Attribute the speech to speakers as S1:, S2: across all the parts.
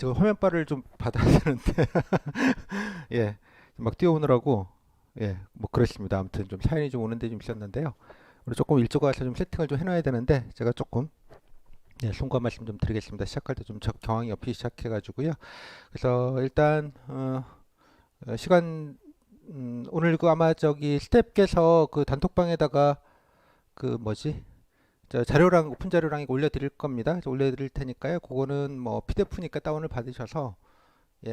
S1: 저 화면바를 좀 받아야 되는데 예, 막 뛰어오느라고 뭐 그랬습니다. 아무튼 좀 사연이 좀 오는데 좀 있었는데요. 우리 조금 일찍 와서 좀 세팅을 좀 해놔야 되는데 제가 조금 송구한 말씀 좀 드리겠습니다. 시작할 때 좀 경황이 없이 시작해가지고요. 그래서 일단 시간 오늘 그 아마 저기 스텝께서 그 단톡방에다가 그 뭐지 저 자료랑 오픈 자료랑 이거 올려드릴 겁니다. 올려드릴 테니까요. 그거는 뭐 PDF니까 다운을 받으셔서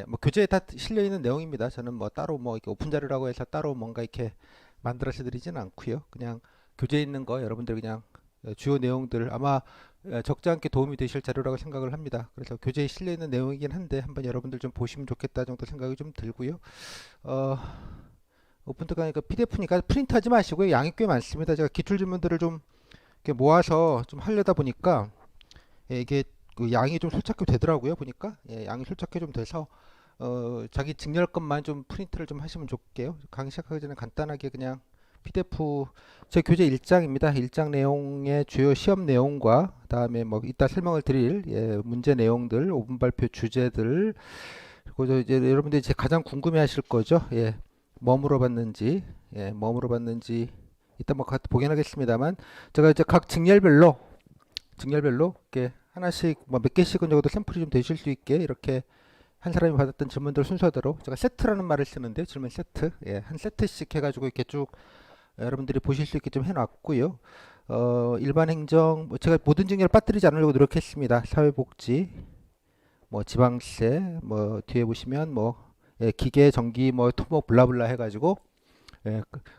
S1: 뭐 교재에 다 실려 있는 내용입니다. 저는 뭐 따로 뭐 이렇게 오픈 자료라고 해서 따로 뭔가 이렇게 만들어서 드리지는 않고요. 그냥 교재에 있는 거 여러분들 그냥 주요 내용들 아마 적지 않게 도움이 되실 자료라고 생각을 합니다. 그래서 교재에 실려 있는 내용이긴 한데 한번 여러분들 좀 보시면 좋겠다 정도 생각이 좀 들고요. 어, 오픈트가니까 PDF니까 프린트하지 마시고요. 양이 꽤 많습니다. 제가 기출 질문들을 좀 이렇게 모아서 좀 하려다 보니까 이게 그 양이 좀 솔착이 되더라고요. 보니까 양이 솔착이 좀 돼서 자기 직렬 것만 좀 프린트를 좀 하시면 좋게요. 강의 시작하기 전에 간단하게 그냥 PDF 제 교재 1장입니다. 1장 내용의 주요 시험 내용과 그다음에 뭐 이따 설명을 드릴 문제 내용들, 5분 발표 주제들 그리고 이제 여러분들이 이제 가장 궁금해하실 거죠. 뭐 물어봤는지, 뭐 물어봤는지 이따 뭐 보긴 하겠습니다만 제가 이제 각 직렬별로 이렇게 하나씩 뭐 몇 개씩은 적어도 샘플이 좀 되실 수 있게 이렇게 한 사람이 받았던 질문들 순서대로 제가 세트라는 말을 쓰는데요. 질문 세트. 한 세트씩 해가지고 이렇게 쭉 여러분들이 보실 수 있게 좀 해놨고요. 일반 행정, 뭐 제가 모든 직렬을 빠뜨리지 않으려고 노력했습니다. 사회복지, 뭐 지방세, 뭐 뒤에 보시면 뭐 기계, 전기, 뭐 토목 블라블라 해가지고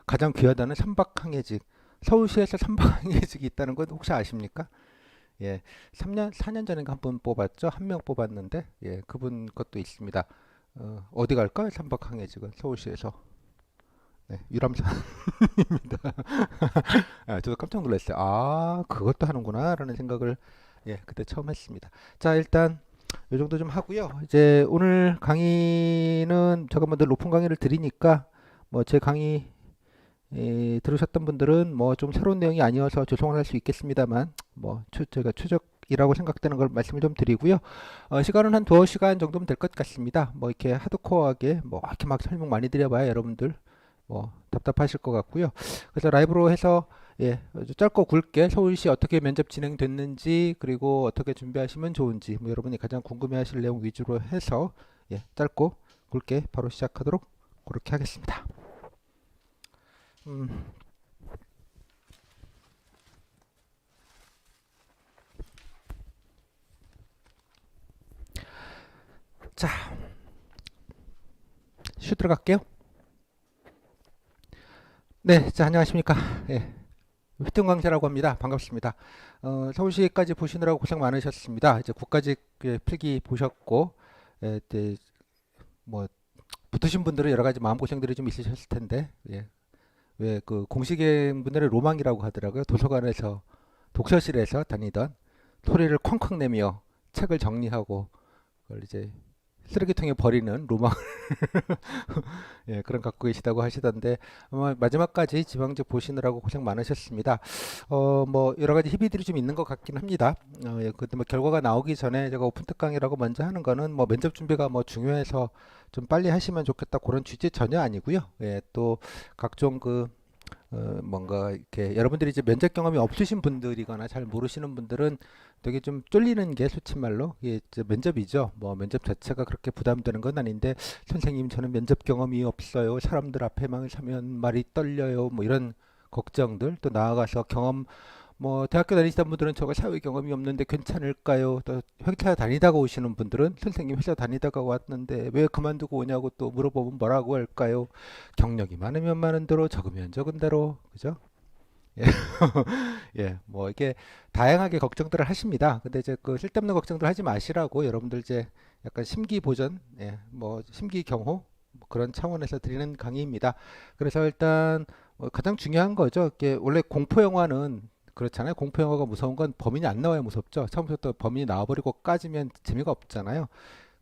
S1: 가장 귀하다는 삼박항해직. 서울시에서 삼박항해직이 있다는 건 혹시 아십니까? 3년, 4년 전인가 한 분 뽑았죠. 한 명 뽑았는데, 그분 것도 있습니다. 어디 갈까? 삼박항해직은 서울시에서. 유람선입니다. 저도 깜짝 놀랐어요. 아, 그것도 하는구나. 라는 생각을, 그때 처음 했습니다. 자, 일단, 이 정도 좀 하고요. 이제 오늘 강의는 제가 먼저 오픈 강의를 드리니까, 뭐 제 강의 들으셨던 분들은 뭐 좀 새로운 내용이 아니어서 죄송할 수 있겠습니다만 뭐 제가 최적이라고 생각되는 걸 말씀을 좀 드리고요. 시간은 한 두어 시간 정도면 될 것 같습니다. 뭐 이렇게 하드코어하게 뭐 이렇게 막 설명 많이 드려봐야 여러분들 뭐 답답하실 것 같고요. 그래서 라이브로 해서 짧고 굵게 서울시 어떻게 면접 진행됐는지 그리고 어떻게 준비하시면 좋은지 뭐 여러분이 가장 궁금해하실 내용 위주로 해서 짧고 굵게 바로 시작하도록 그렇게 하겠습니다. 음, 자, 쉬 들어갈게요. 네, 자, 안녕하십니까. 휘뚱광재라고 합니다. 반갑습니다. 서울시까지 보시느라고 고생 많으셨습니다. 이제 국가직 필기 보셨고, 이제 뭐 붙으신 분들은 여러 가지 마음고생들이 좀 있으셨을 텐데, 왜 그 공식인 분들의 로망이라고 하더라고요. 도서관에서 독서실에서 다니던 소리를 쾅쾅 내며 책을 정리하고 그걸 이제 쓰레기통에 버리는 로망 그런 갖고 계시다고 하시던데 아마 마지막까지 지방직 보시느라고 고생 많으셨습니다. 뭐 여러 가지 희비들이 좀 있는 것 같긴 합니다. 근데 뭐 결과가 나오기 전에 제가 오픈 특강이라고 먼저 하는 거는 뭐 면접 준비가 뭐 중요해서 좀 빨리 하시면 좋겠다 그런 취지 전혀 아니고요. 또 각종 그 뭔가 이렇게 여러분들이 이제 면접 경험이 없으신 분들이거나 잘 모르시는 분들은 되게 좀 쫄리는 게 솔직히 말로 이게 이제 면접이죠. 뭐 면접 자체가 그렇게 부담되는 건 아닌데 선생님 저는 면접 경험이 없어요. 사람들 앞에만 서면 말이 떨려요. 뭐 이런 걱정들 또 나아가서 경험 뭐 대학교 다니시던 분들은 저거 사회 경험이 없는데 괜찮을까요? 또 회사 다니다가 오시는 분들은 선생님 회사 다니다가 왔는데 왜 그만두고 오냐고 또 물어보면 뭐라고 할까요? 경력이 많으면 많은 대로 적으면 적은 대로 그죠? 예, 뭐 이게 다양하게 걱정들을 하십니다. 근데 이제 그 쓸데없는 걱정들 하지 마시라고 여러분들 이제 약간 심기 보전, 뭐 심기 경호 뭐 그런 차원에서 드리는 강의입니다. 그래서 일단 가장 중요한 거죠. 이게 원래 공포 영화는 그렇잖아요. 공포 영화가 무서운 건 범인이 안 나와야 무섭죠. 처음부터 범인이 나와버리고 까지면 재미가 없잖아요.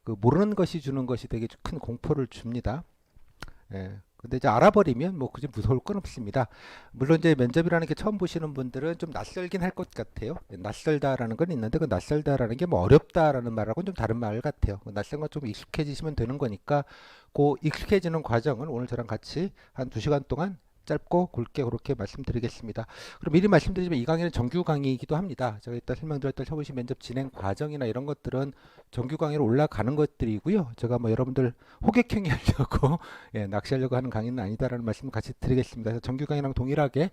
S1: 그 모르는 것이 주는 것이 되게 큰 공포를 줍니다. 근데 이제 알아버리면 뭐 그지 무서울 건 없습니다. 물론 이제 면접이라는 게 처음 보시는 분들은 좀 낯설긴 할 것 같아요. 낯설다라는 건 있는데 그 낯설다라는 게 뭐 어렵다라는 말하고는 좀 다른 말 같아요. 그 낯선 건 좀 익숙해지시면 되는 거니까 그 익숙해지는 과정은 오늘 저랑 같이 한 2시간 동안 짧고 굵게 그렇게 말씀드리겠습니다. 그럼 미리 말씀드리지만 이 강의는 정규 강의이기도 합니다. 제가 이따 설명드렸던 서울시 면접 진행 과정이나 이런 것들은 정규 강의로 올라가는 것들이고요. 제가 뭐 여러분들 호객행위 하려고 예, 낚시하려고 하는 강의는 아니다라는 말씀을 같이 드리겠습니다. 그래서 정규 강의랑 동일하게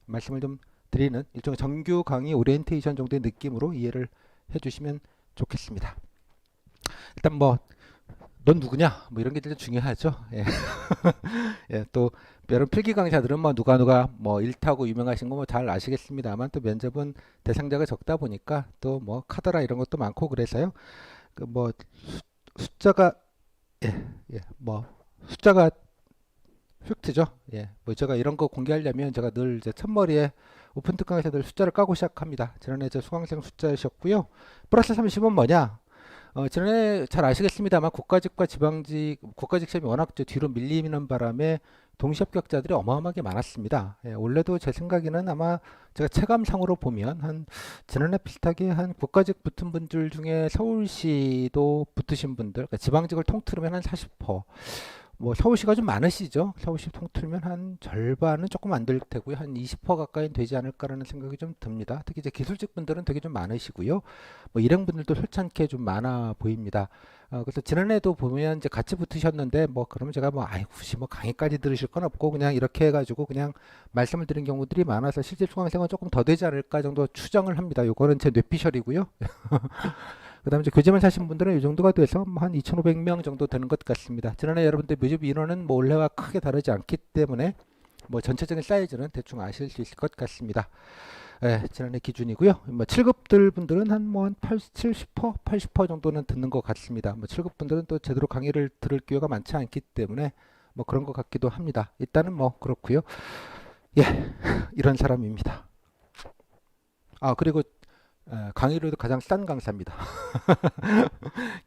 S1: 말씀을 좀 드리는 일종의 정규 강의 오리엔테이션 정도의 느낌으로 이해를 해주시면 좋겠습니다. 일단 뭐 넌 누구냐? 뭐 이런 게 좀 중요하죠. 예. 예, 또 여러분 필기 강사들은 뭐 누가 뭐 일타고 유명하신 거 뭐 잘 아시겠습니다만 또 면접은 대상자가 적다 보니까 또 뭐 카더라 이런 것도 많고 그래서요. 그 뭐 숫자가 예, 예, 뭐 숫자가 팩트죠. 예, 뭐 제가 이런 거 공개하려면 제가 늘 이제 첫머리에 오픈 특강에서 늘 숫자를 까고 시작합니다. 지난해 제 수강생 숫자셨고요. 플러스 30은 뭐냐? 지난해 잘 아시겠습니다만 국가직과 지방직, 국가직 시험이 워낙 뒤로 밀리는 바람에 동시 합격자들이 어마어마하게 많았습니다. 예, 원래도 제 생각에는 아마 제가 체감상으로 보면 한 지난해 비슷하게 한 국가직 붙은 분들 중에 서울시도 붙으신 분들, 그러니까 지방직을 통틀으면 한 40%. 뭐 서울시가 좀 많으시죠. 서울시 통틀면 한 절반은 조금 안 될 테고요. 한 20% 가까이 되지 않을까라는 생각이 좀 듭니다. 특히 이제 기술직 분들은 되게 좀 많으시고요. 뭐 일행 분들도 솔찬게 좀 많아 보입니다. 그래서 지난해도 보면 이제 같이 붙으셨는데 뭐 그러면 제가 뭐 아이 굳이 뭐 강의까지 들으실 건 없고 그냥 이렇게 해가지고 그냥 말씀을 드린 경우들이 많아서 실제 수강생은 조금 더 되지 않을까 정도 추정을 합니다. 요거는 제 뇌피셜이고요. 그 다음에 이제 교재만 사신 분들은 이 정도가 돼서 한 2,500명 정도 되는 것 같습니다. 지난해 여러분들 면접 인원은 뭐 올해와 크게 다르지 않기 때문에 뭐 전체적인 사이즈는 대충 아실 수 있을 것 같습니다. 예, 지난해 기준이고요. 뭐 7급들 분들은 한 뭐 한 70%, 80% 정도는 듣는 것 같습니다. 뭐 7급 분들은 또 제대로 강의를 들을 기회가 많지 않기 때문에 뭐 그런 것 같기도 합니다. 일단은 뭐 그렇고요. 예, 이런 사람입니다. 그리고 강의료도 가장 싼 강사입니다.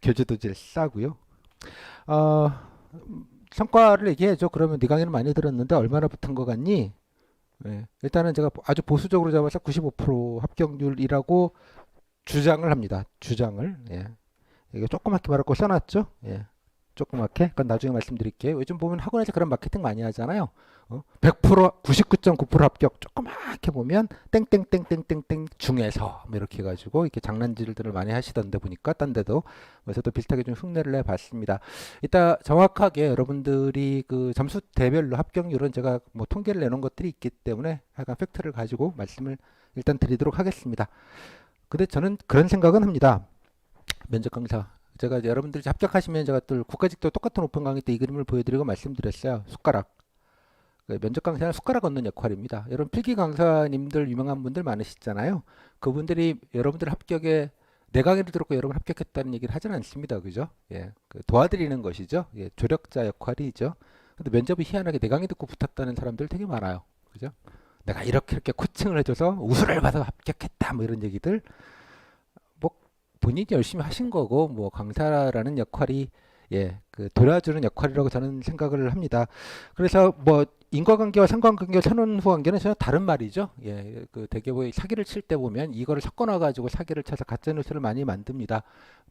S1: 교재도 제일 싸고요. 어, 성과를 얘기해줘. 그러면 네 강의는 많이 들었는데 얼마나 붙은 거 같니? 예, 일단은 제가 아주 보수적으로 잡아서 95% 합격률이라고 주장을 합니다. 주장을. 예. 이게 조그맣게 말할 거 써놨죠? 예. 조그맣게. 그건 나중에 말씀드릴게요. 요즘 보면 학원에서 그런 마케팅 많이 하잖아요. 100%, 99.9% 합격 조그맣게 보면 땡땡땡땡땡땡 중에서 뭐 이렇게 해가지고 이렇게 장난질들을 많이 하시던데 보니까 딴 데도 그래서 또 비슷하게 좀 흉내를 내봤습니다. 이따 정확하게 여러분들이 그 점수 대별로 합격률은 제가 뭐 통계를 내놓은 것들이 있기 때문에 약간 팩트를 가지고 말씀을 일단 드리도록 하겠습니다. 근데 저는 그런 생각은 합니다. 면접 강사 제가 이제 여러분들이 합격하시면 제가 또 국가직도 똑같은 오픈 강의 때 이 그림을 보여드리고 말씀드렸어요. 숟가락. 면접 강사는 숟가락 얹는 역할입니다. 여러분 필기 강사님들 유명한 분들 많으시잖아요. 그분들이 여러분들 합격에 내 강의를 들었고 여러분 합격했다는 얘기를 하지는 않습니다. 그죠? 예, 도와드리는 것이죠. 예, 조력자 역할이죠. 근데 면접이 희한하게 내 강의 듣고 붙었다는 사람들 되게 많아요. 그죠? 내가 이렇게 코칭을 해줘서 우수를 받아 합격했다 뭐 이런 얘기들 뭐 본인이 열심히 하신 거고 뭐 강사라는 역할이 예, 그 도와주는 역할이라고 저는 생각을 합니다. 그래서 뭐 인과관계와 상관관계와 선언후 관계는 전혀 다른 말이죠. 예, 그 대개 뭐 사기를 칠 때 보면 이거를 섞어놔 가지고 사기를 쳐서 가짜 뉴스를 많이 만듭니다.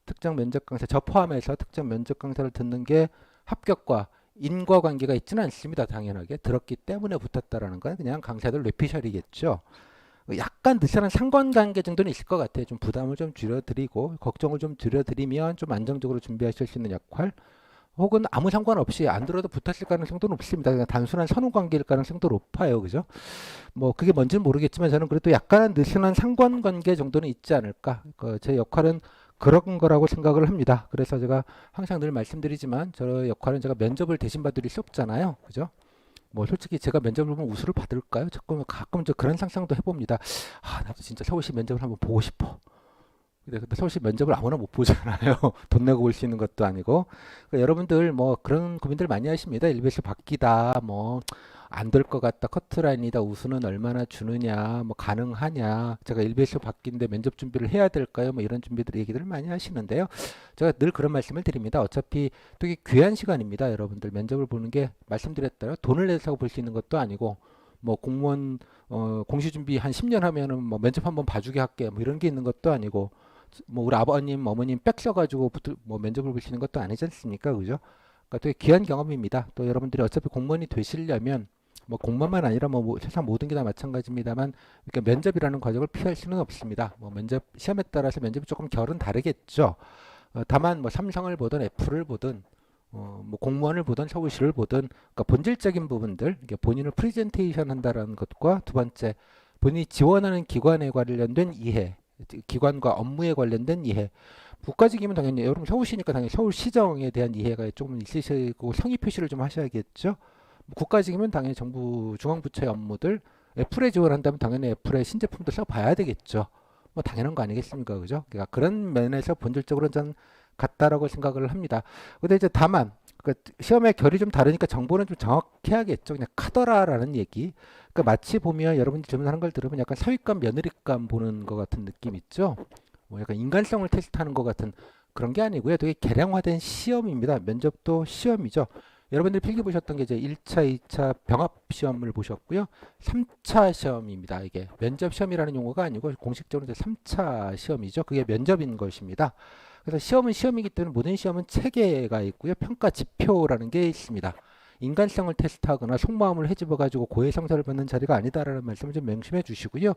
S1: 특정 면접 강사 저 포함해서 특정 면접 강사를 듣는 게 합격과 인과관계가 있지는 않습니다. 당연하게 들었기 때문에 붙었다라는 건 그냥 강사들 뇌피셜이겠죠. 약간 느슨한 상관관계 정도는 있을 것 같아요. 좀 부담을 좀 줄여드리고 걱정을 좀 줄여드리면 좀 안정적으로 준비하실 수 있는 역할 혹은 아무 상관없이 안 들어도 붙었을 가능성도 높습니다. 그냥 단순한 선후관계일 가능성도 높아요. 그죠? 뭐 그게 뭔지는 모르겠지만 저는 그래도 약간은 느슨한 상관관계 정도는 있지 않을까. 제 역할은 그런 거라고 생각을 합니다. 그래서 제가 항상 늘 말씀드리지만 저 역할은 제가 면접을 대신 받을 수 없잖아요. 그죠? 뭐 솔직히 제가 면접을 보면 우수를 받을까요? 자꾸 가끔 저 그런 상상도 해봅니다. 나도 진짜 서울시 면접을 한번 보고 싶어. 근데 서울시 면접을 아무나 못 보잖아요. 돈 내고 볼 수 있는 것도 아니고. 그러니까 여러분들 뭐 그런 고민들 많이 하십니다. 일베스 바뀌다 뭐 안 될 것 같다, 커트라인이다, 우수는 얼마나 주느냐, 뭐 가능하냐, 제가 일베이스 바뀐데 면접 준비를 해야 될까요? 뭐 이런 준비들 얘기들을 많이 하시는데요. 제가 늘 그런 말씀을 드립니다. 어차피 되게 귀한 시간입니다. 여러분들 면접을 보는 게 말씀드렸다요. 돈을 내서 볼 수 있는 것도 아니고 뭐 공무원 공시 준비 한 10년 하면은 뭐 면접 한번 봐주게 할게 뭐 이런 게 있는 것도 아니고 뭐 우리 아버님 어머님 백 써가지고 뭐 면접을 보시는 것도 아니지 않습니까? 그죠? 그러니까 되게 귀한 경험입니다. 또 여러분들이 어차피 공무원이 되시려면 뭐 공무원만 아니라 뭐 세상 모든 게 다 마찬가지입니다만 그러니까 면접이라는 과정을 피할 수는 없습니다. 뭐 면접 시험에 따라서 면접이 조금 결은 다르겠죠. 다만 뭐 삼성을 보든 애플을 보든 뭐 공무원을 보든 서울시를 보든 그러니까 본질적인 부분들 이게 본인을 프리젠테이션 한다라는 것과 두 번째 본인이 지원하는 기관에 관련된 이해 기관과 업무에 관련된 이해 국가직이면 당연히 여러분 서울시니까 당연히 서울시정에 대한 이해가 조금 있으시고 성의 표시를 좀 하셔야겠죠. 국가직이면 당연히 정부 중앙부처의 업무들 애플에 지원한다면 당연히 애플의 신제품도 써봐야 되겠죠. 뭐 당연한 거 아니겠습니까, 그죠? 그러니까 그런 면에서 본질적으로 저는 같다라고 생각을 합니다. 근데 이제 다만 그 시험의 결이 좀 다르니까 정보는 좀 정확해야겠죠. 그냥 카더라라는 얘기. 그러니까 마치 보면 여러분들 질문하는 걸 들으면 약간 사윗감 며느리감 보는 것 같은 느낌 있죠. 뭐 약간 인간성을 테스트하는 것 같은 그런 게 아니고요. 되게 개량화된 시험입니다. 면접도 시험이죠. 여러분들이 필기 보셨던 게 이제 1차, 2차 병합 시험을 보셨고요. 3차 시험입니다. 이게 면접 시험이라는 용어가 아니고 공식적으로 이제 3차 시험이죠. 그게 면접인 것입니다. 그래서 시험은 시험이기 때문에 모든 시험은 체계가 있고요. 평가 지표라는 게 있습니다. 인간성을 테스트하거나 속마음을 헤집어 가지고 고해성사를 받는 자리가 아니다라는 말씀을 좀 명심해 주시고요.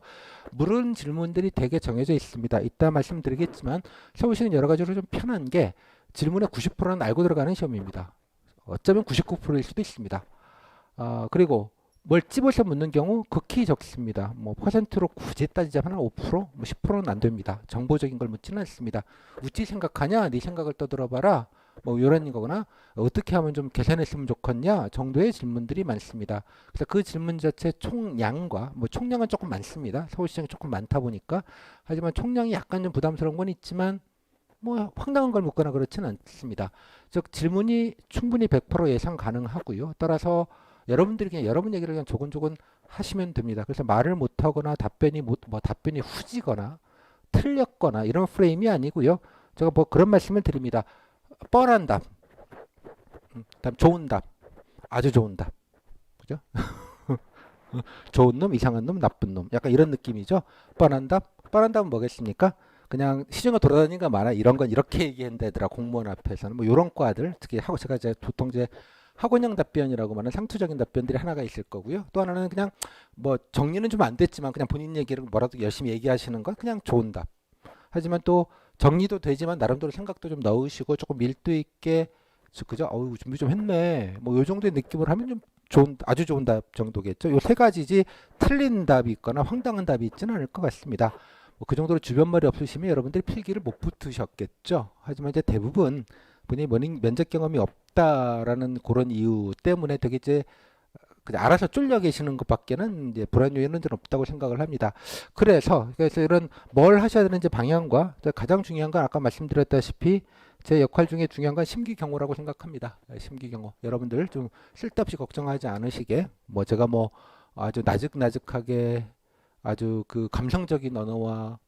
S1: 물은 질문들이 되게 정해져 있습니다. 이따 말씀드리겠지만 서울시는 여러 가지로 좀 편한 게 질문의 90%는 알고 들어가는 시험입니다. 어쩌면 99%일 수도 있습니다. 그리고 뭘 찝어서 묻는 경우 극히 적습니다. 뭐 퍼센트로 굳이 따지자면 5%, 뭐 10%는 안 됩니다. 정보적인 걸 묻지는 않습니다. 어찌 생각하냐, 네 생각을 떠들어봐라, 뭐 이런 거거나 어떻게 하면 좀 개선했으면 좋겠냐 정도의 질문들이 많습니다. 그래서 그 질문 자체 총량과 뭐 총량은 조금 많습니다. 서울시장이 조금 많다 보니까 하지만 총량이 약간 좀 부담스러운 건 있지만 뭐 황당한 걸 묻거나 그렇지는 않습니다. 즉 질문이 충분히 100% 예상 가능하고요. 따라서 여러분들이 그냥 여러분 얘기를 그냥 조곤조곤 하시면 됩니다. 그래서 말을 못하거나 답변이 후지거나 틀렸거나 이런 프레임이 아니고요. 제가 뭐 그런 말씀을 드립니다. 뻔한 답, 다음 좋은 답, 아주 좋은 답, 그죠? 좋은 놈, 이상한 놈, 나쁜 놈, 약간 이런 느낌이죠. 뻔한 답은 뭐겠습니까? 그냥 시중에 돌아다니는 거 많아. 이런 건 이렇게 얘기한다더라. 공무원 앞에서는 뭐 이런 과들 특히 하고 제가 이제 보통 이제 학원형 답변이라고 말하는 상투적인 답변들이 하나가 있을 거고요. 또 하나는 그냥 뭐 정리는 좀 안 됐지만 그냥 본인 얘기를 뭐라도 열심히 얘기하시는 건 그냥 좋은 답. 하지만 또 정리도 되지만 나름대로 생각도 좀 넣으시고 조금 밀도 있게 그죠? 어우 준비 좀 했네. 뭐 요 정도의 느낌으로 하면 좀 아주 좋은 답 정도겠죠. 요 세 가지지 틀린 답이 있거나 황당한 답이 있지는 않을 것 같습니다. 뭐 그 정도로 주변말이 없으시면 여러분들이 필기를 못 붙으셨겠죠. 하지만 이제 대부분 본인이 면접 경험이 없다라는 그런 이유 때문에 되게 이제 그냥 알아서 쫄려 계시는 것밖에는 이제 불안 요인은 좀 없다고 생각을 합니다. 그래서 이런 뭘 하셔야 되는지 방향과 가장 중요한 건 아까 말씀드렸다시피 제 역할 중에 중요한 건 심기경호라고 생각합니다. 심기경호. 여러분들 좀 쓸데없이 걱정하지 않으시게 뭐 제가 뭐 아주 나직나직하게 아주 그 감성적인 언어와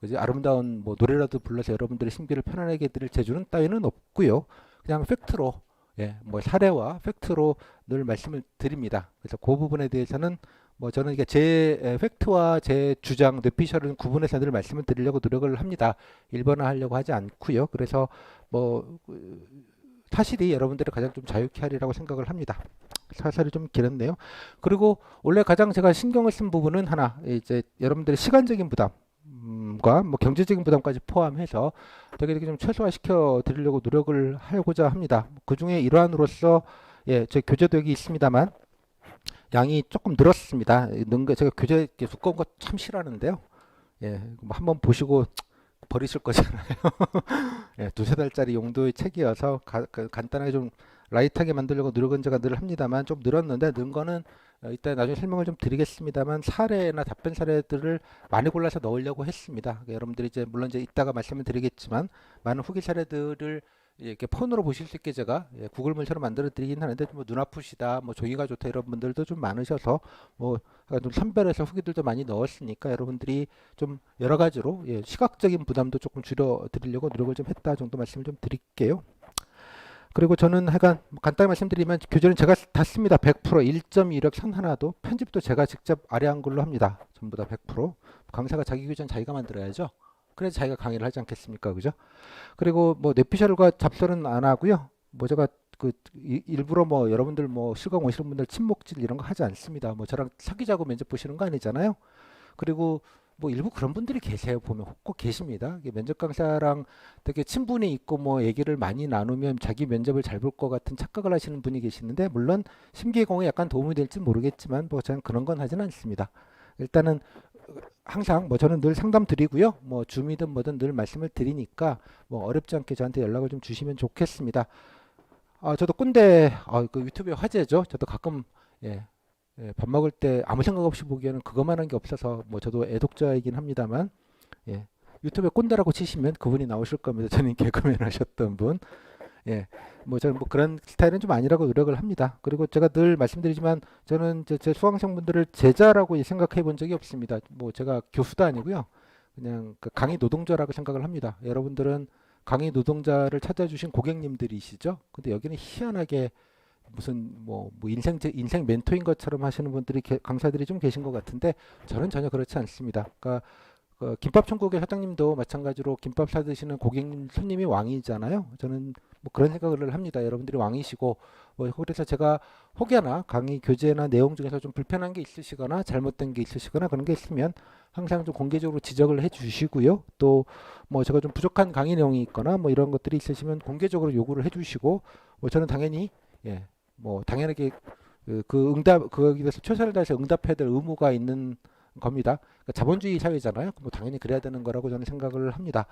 S1: 그지 아름다운 뭐 노래라도 불러서 여러분들의 심기를 편안하게 해드릴 재주는 따위는 없고요. 그냥 팩트로 뭐 사례와 팩트로 늘 말씀을 드립니다. 그래서 그 부분에 대해서는 뭐 저는 이게 제 팩트와 제 주장, 뇌피셜은 구분해서 늘 말씀을 드리려고 노력을 합니다. 일반화하려고 하지 않고요. 그래서 뭐 사실이 여러분들이 가장 좀 자유케 하리라고 생각을 합니다. 사설이 좀 길었네요. 그리고 원래 가장 제가 신경을 쓴 부분은 하나 이제 여러분들의 시간적인 부담과 뭐 경제적인 부담까지 포함해서 되게 좀 최소화시켜 드리려고 노력을 하고자 합니다. 그 중에 일환으로서 제 교재도역이 있습니다만 양이 조금 늘었습니다. 제가 교재 두꺼운 거 참 싫어하는데요. 뭐 한번 보시고 버리실 거잖아요. 두세 달짜리 용도의 책이어서 간단하게 좀 라이트하게 만들려고 노력은 제가 늘 합니다만 좀 늘었는데 는 거는 이따 나중에 설명을 좀 드리겠습니다만 사례나 답변 사례들을 많이 골라서 넣으려고 했습니다. 여러분들이 이제 물론 이제 이따가 말씀을 드리겠지만 많은 후기 사례들을 이렇게 폰으로 보실 수 있게 제가 구글 문서로 만들어 드리긴 하는데 뭐 눈 아프시다, 뭐 종이가 좋다 이런 분들도 좀 많으셔서 뭐 약간 좀 선별해서 후기들도 많이 넣었으니까 여러분들이 좀 여러 가지로 시각적인 부담도 조금 줄여 드리려고 노력을 좀 했다 정도 말씀을 좀 드릴게요. 그리고 저는 하여간 간단히 말씀드리면 교재는 제가 다 씁니다. 100% 1.16 선 하나도 편집도 제가 직접 아래 한글로 합니다. 전부 다 100%. 강사가 자기 교재는 자기가 만들어야죠. 그래서 자기가 강의를 하지 않겠습니까? 그죠? 그리고 뭐 뇌피셜과 잡설은 안 하고요. 뭐 제가 그 일부러 뭐 여러분들 뭐 실강 오시는 분들 친목질 이런 거 하지 않습니다. 뭐 저랑 사귀자고 면접 보시는 거 아니잖아요. 그리고 뭐 일부 그런 분들이 계세요. 보면 꼭 계십니다. 면접 강사랑 되게 친분이 있고 뭐 얘기를 많이 나누면 자기 면접을 잘 볼 것 같은 착각을 하시는 분이 계시는데 물론 심기공에 약간 도움이 될지 모르겠지만 뭐 저는 그런 건 하지는 않습니다. 일단은 항상 뭐 저는 늘 상담 드리고요. 뭐 줌이든 뭐든 늘 말씀을 드리니까 뭐 어렵지 않게 저한테 연락을 좀 주시면 좋겠습니다. 저도 꼰대 그 유튜브의 화제죠. 저도 가끔 예, 밥 먹을 때 아무 생각 없이 보기에는 그것만한 게 없어서 뭐 저도 애독자이긴 합니다만 예, 유튜브에 꼰대라고 치시면 그분이 나오실 겁니다. 저는 개그맨 하셨던 분. 예, 뭐 저는 뭐 그런 스타일은 좀 아니라고 노력을 합니다. 그리고 제가 늘 말씀드리지만 저는 제 수강생분들을 제자라고 생각해 본 적이 없습니다. 뭐 제가 교수도 아니고요. 그냥 그 강의 노동자라고 생각을 합니다. 여러분들은 강의 노동자를 찾아주신 고객님들이시죠. 근데 여기는 희한하게 무슨 뭐 인생 멘토인 것처럼 하시는 분들이 강사들이 좀 계신 것 같은데 저는 전혀 그렇지 않습니다. 그러니까 김밥 천국의 사장님도 마찬가지로 김밥 사드시는 고객님 손님이 왕이잖아요. 저는 뭐 그런 생각을 합니다. 여러분들이 왕이시고 뭐 그래서 제가 혹여나 강의 교재나 내용 중에서 좀 불편한 게 있으시거나 잘못된 게 있으시거나 그런 게 있으면 항상 좀 공개적으로 지적을 해 주시고요. 또 뭐 제가 좀 부족한 강의 내용이 있거나 뭐 이런 것들이 있으시면 공개적으로 요구를 해 주시고 뭐 저는 당연히 뭐 당연하게 그 응답 거기에 대해서 최선을 다해서 응답해야 될 의무가 있는 겁니다. 그러니까 자본주의 사회잖아요. 뭐 당연히 그래야 되는 거라고 저는 생각을 합니다.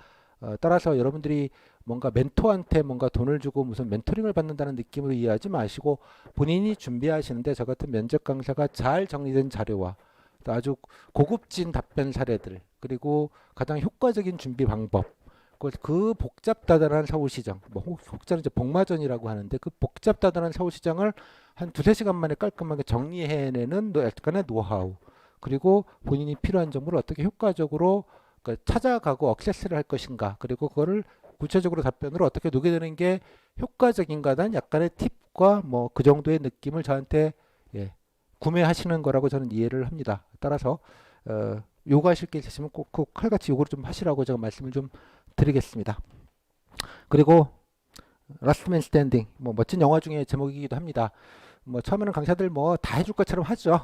S1: 따라서 여러분들이 뭔가 멘토한테 뭔가 돈을 주고 무슨 멘토링을 받는다는 느낌으로 이해하지 마시고 본인이 준비하시는데 저 같은 면접 강사가 잘 정리된 자료와 또 아주 고급진 답변 사례들 그리고 가장 효과적인 준비 방법 그 복잡다단한 서울시장 뭐 혹자는 이제 복마전이라고 하는데 그 복잡다단한 서울시장을 한 두세 시간 만에 깔끔하게 정리해내는 약간의 노하우 그리고 본인이 필요한 정보를 어떻게 효과적으로 찾아가고 액세스를 할 것인가 그리고 그거를 구체적으로 답변으로 어떻게 녹여내는 게 효과적인가는 약간의 팁과 뭐 그 정도의 느낌을 저한테 구매하시는 거라고 저는 이해를 합니다. 따라서 요구하실 게 있으시면 꼭 칼같이 요구를 좀 하시라고 제가 말씀을 좀 드리겠습니다. 그리고 라스트맨 스탠딩 뭐 멋진 영화 중에 제목이기도 합니다. 뭐 처음에는 강사들 뭐 다 해줄 것처럼 하죠.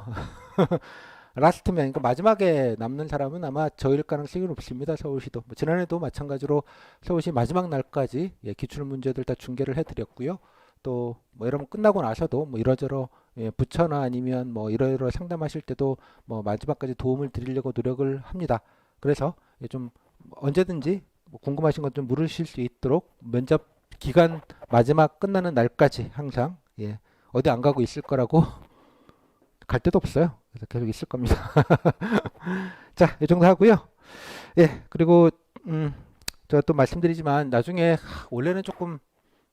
S1: 라스트맨, 그러니까 마지막에 남는 사람은 아마 저일 가능성이 높습니다. 서울시도. 뭐 지난해도 마찬가지로 서울시 마지막 날까지 기출 문제들 다 중계를 해드렸고요. 또 뭐 여러분 끝나고 나서도 뭐 이러저러 부처나 아니면 뭐 이러이러 상담하실 때도 뭐 마지막까지 도움을 드리려고 노력을 합니다. 그래서 좀 언제든지 뭐 궁금하신 것 좀 물으실 수 있도록 면접 기간 마지막 끝나는 날까지 항상 어디 안 가고 있을 거라고 갈 데도 없어요. 그래서 계속 있을 겁니다. 자, 이 정도 하고요. 그리고 제가 또 말씀드리지만 나중에 원래는 조금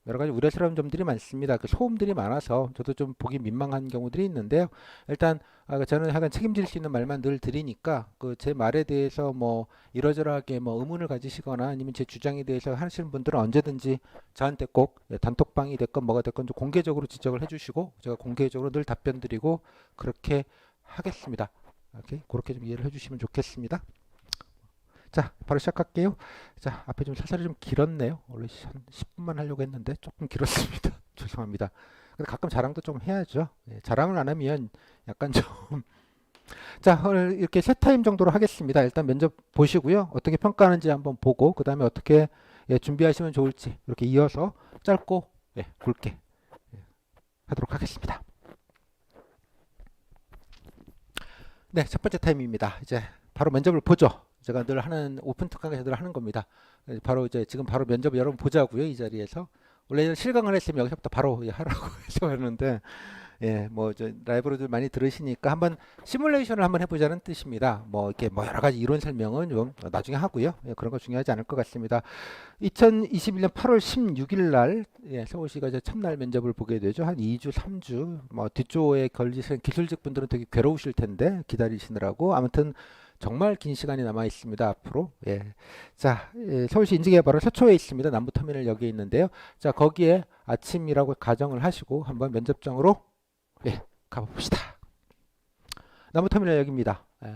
S1: 여러 가지 우려스러운 점들이 많습니다. 그 소음들이 많아서 저도 좀 보기 민망한 경우들이 있는데요. 일단 저는 약간 책임질 수 있는 말만 늘 드리니까 그 제 말에 대해서 뭐 이러저러하게 뭐 의문을 가지시거나 아니면 제 주장에 대해서 하시는 분들은 언제든지 저한테 꼭 단톡방이 됐건 뭐가 됐건 좀 공개적으로 지적을 해주시고 제가 공개적으로 늘 답변 드리고 그렇게 하겠습니다. 오케이? 그렇게 좀 이해를 해주시면 좋겠습니다. 자, 바로 시작할게요. 자, 앞에 좀 사설이 좀 길었네요. 원래 한 10분만 하려고 했는데 조금 길었습니다. 죄송합니다. 근데 가끔 자랑도 좀 해야죠. 자랑을 안 하면 약간 좀 자, 오늘 이렇게 세 타임 정도로 하겠습니다. 일단 면접 보시고요. 어떻게 평가하는지 한번 보고 그 다음에 어떻게 준비하시면 좋을지 이렇게 이어서 짧고 굵게 하도록 하겠습니다. 네, 첫 번째 타임입니다. 이제 바로 면접을 보죠. 제가 늘 하는 오픈특강에서 늘 하는 겁니다. 바로 이제 지금 바로 면접 여러분 보자고요. 이 자리에서 원래 실강을 했으면 여기서부터 바로 하라고 해서 했는데 예, 뭐 저 라이브로들 많이 들으시니까 한번 시뮬레이션을 한번 해보자는 뜻입니다. 뭐 이렇게 뭐 여러 가지 이론 설명은 좀 나중에 하고요. 예, 그런 거 중요하지 않을 것 같습니다. 2021년 8월 16일 날 예, 서울시가 이제 첫날 면접을 보게 되죠. 한 2주, 3주 뭐 뒷조에 걸리신 기술직 분들은 되게 괴로우실 텐데 기다리시느라고 아무튼 정말 긴 시간이 남아 있습니다. 앞으로. 예. 자, 예, 서울시 인지개발은 서초에 있습니다. 남부터미널역에 있는데요. 자, 거기에 아침이라고 가정을 하시고 한번 면접장으로 예, 가봅시다. 남부터미널역입니다. 예.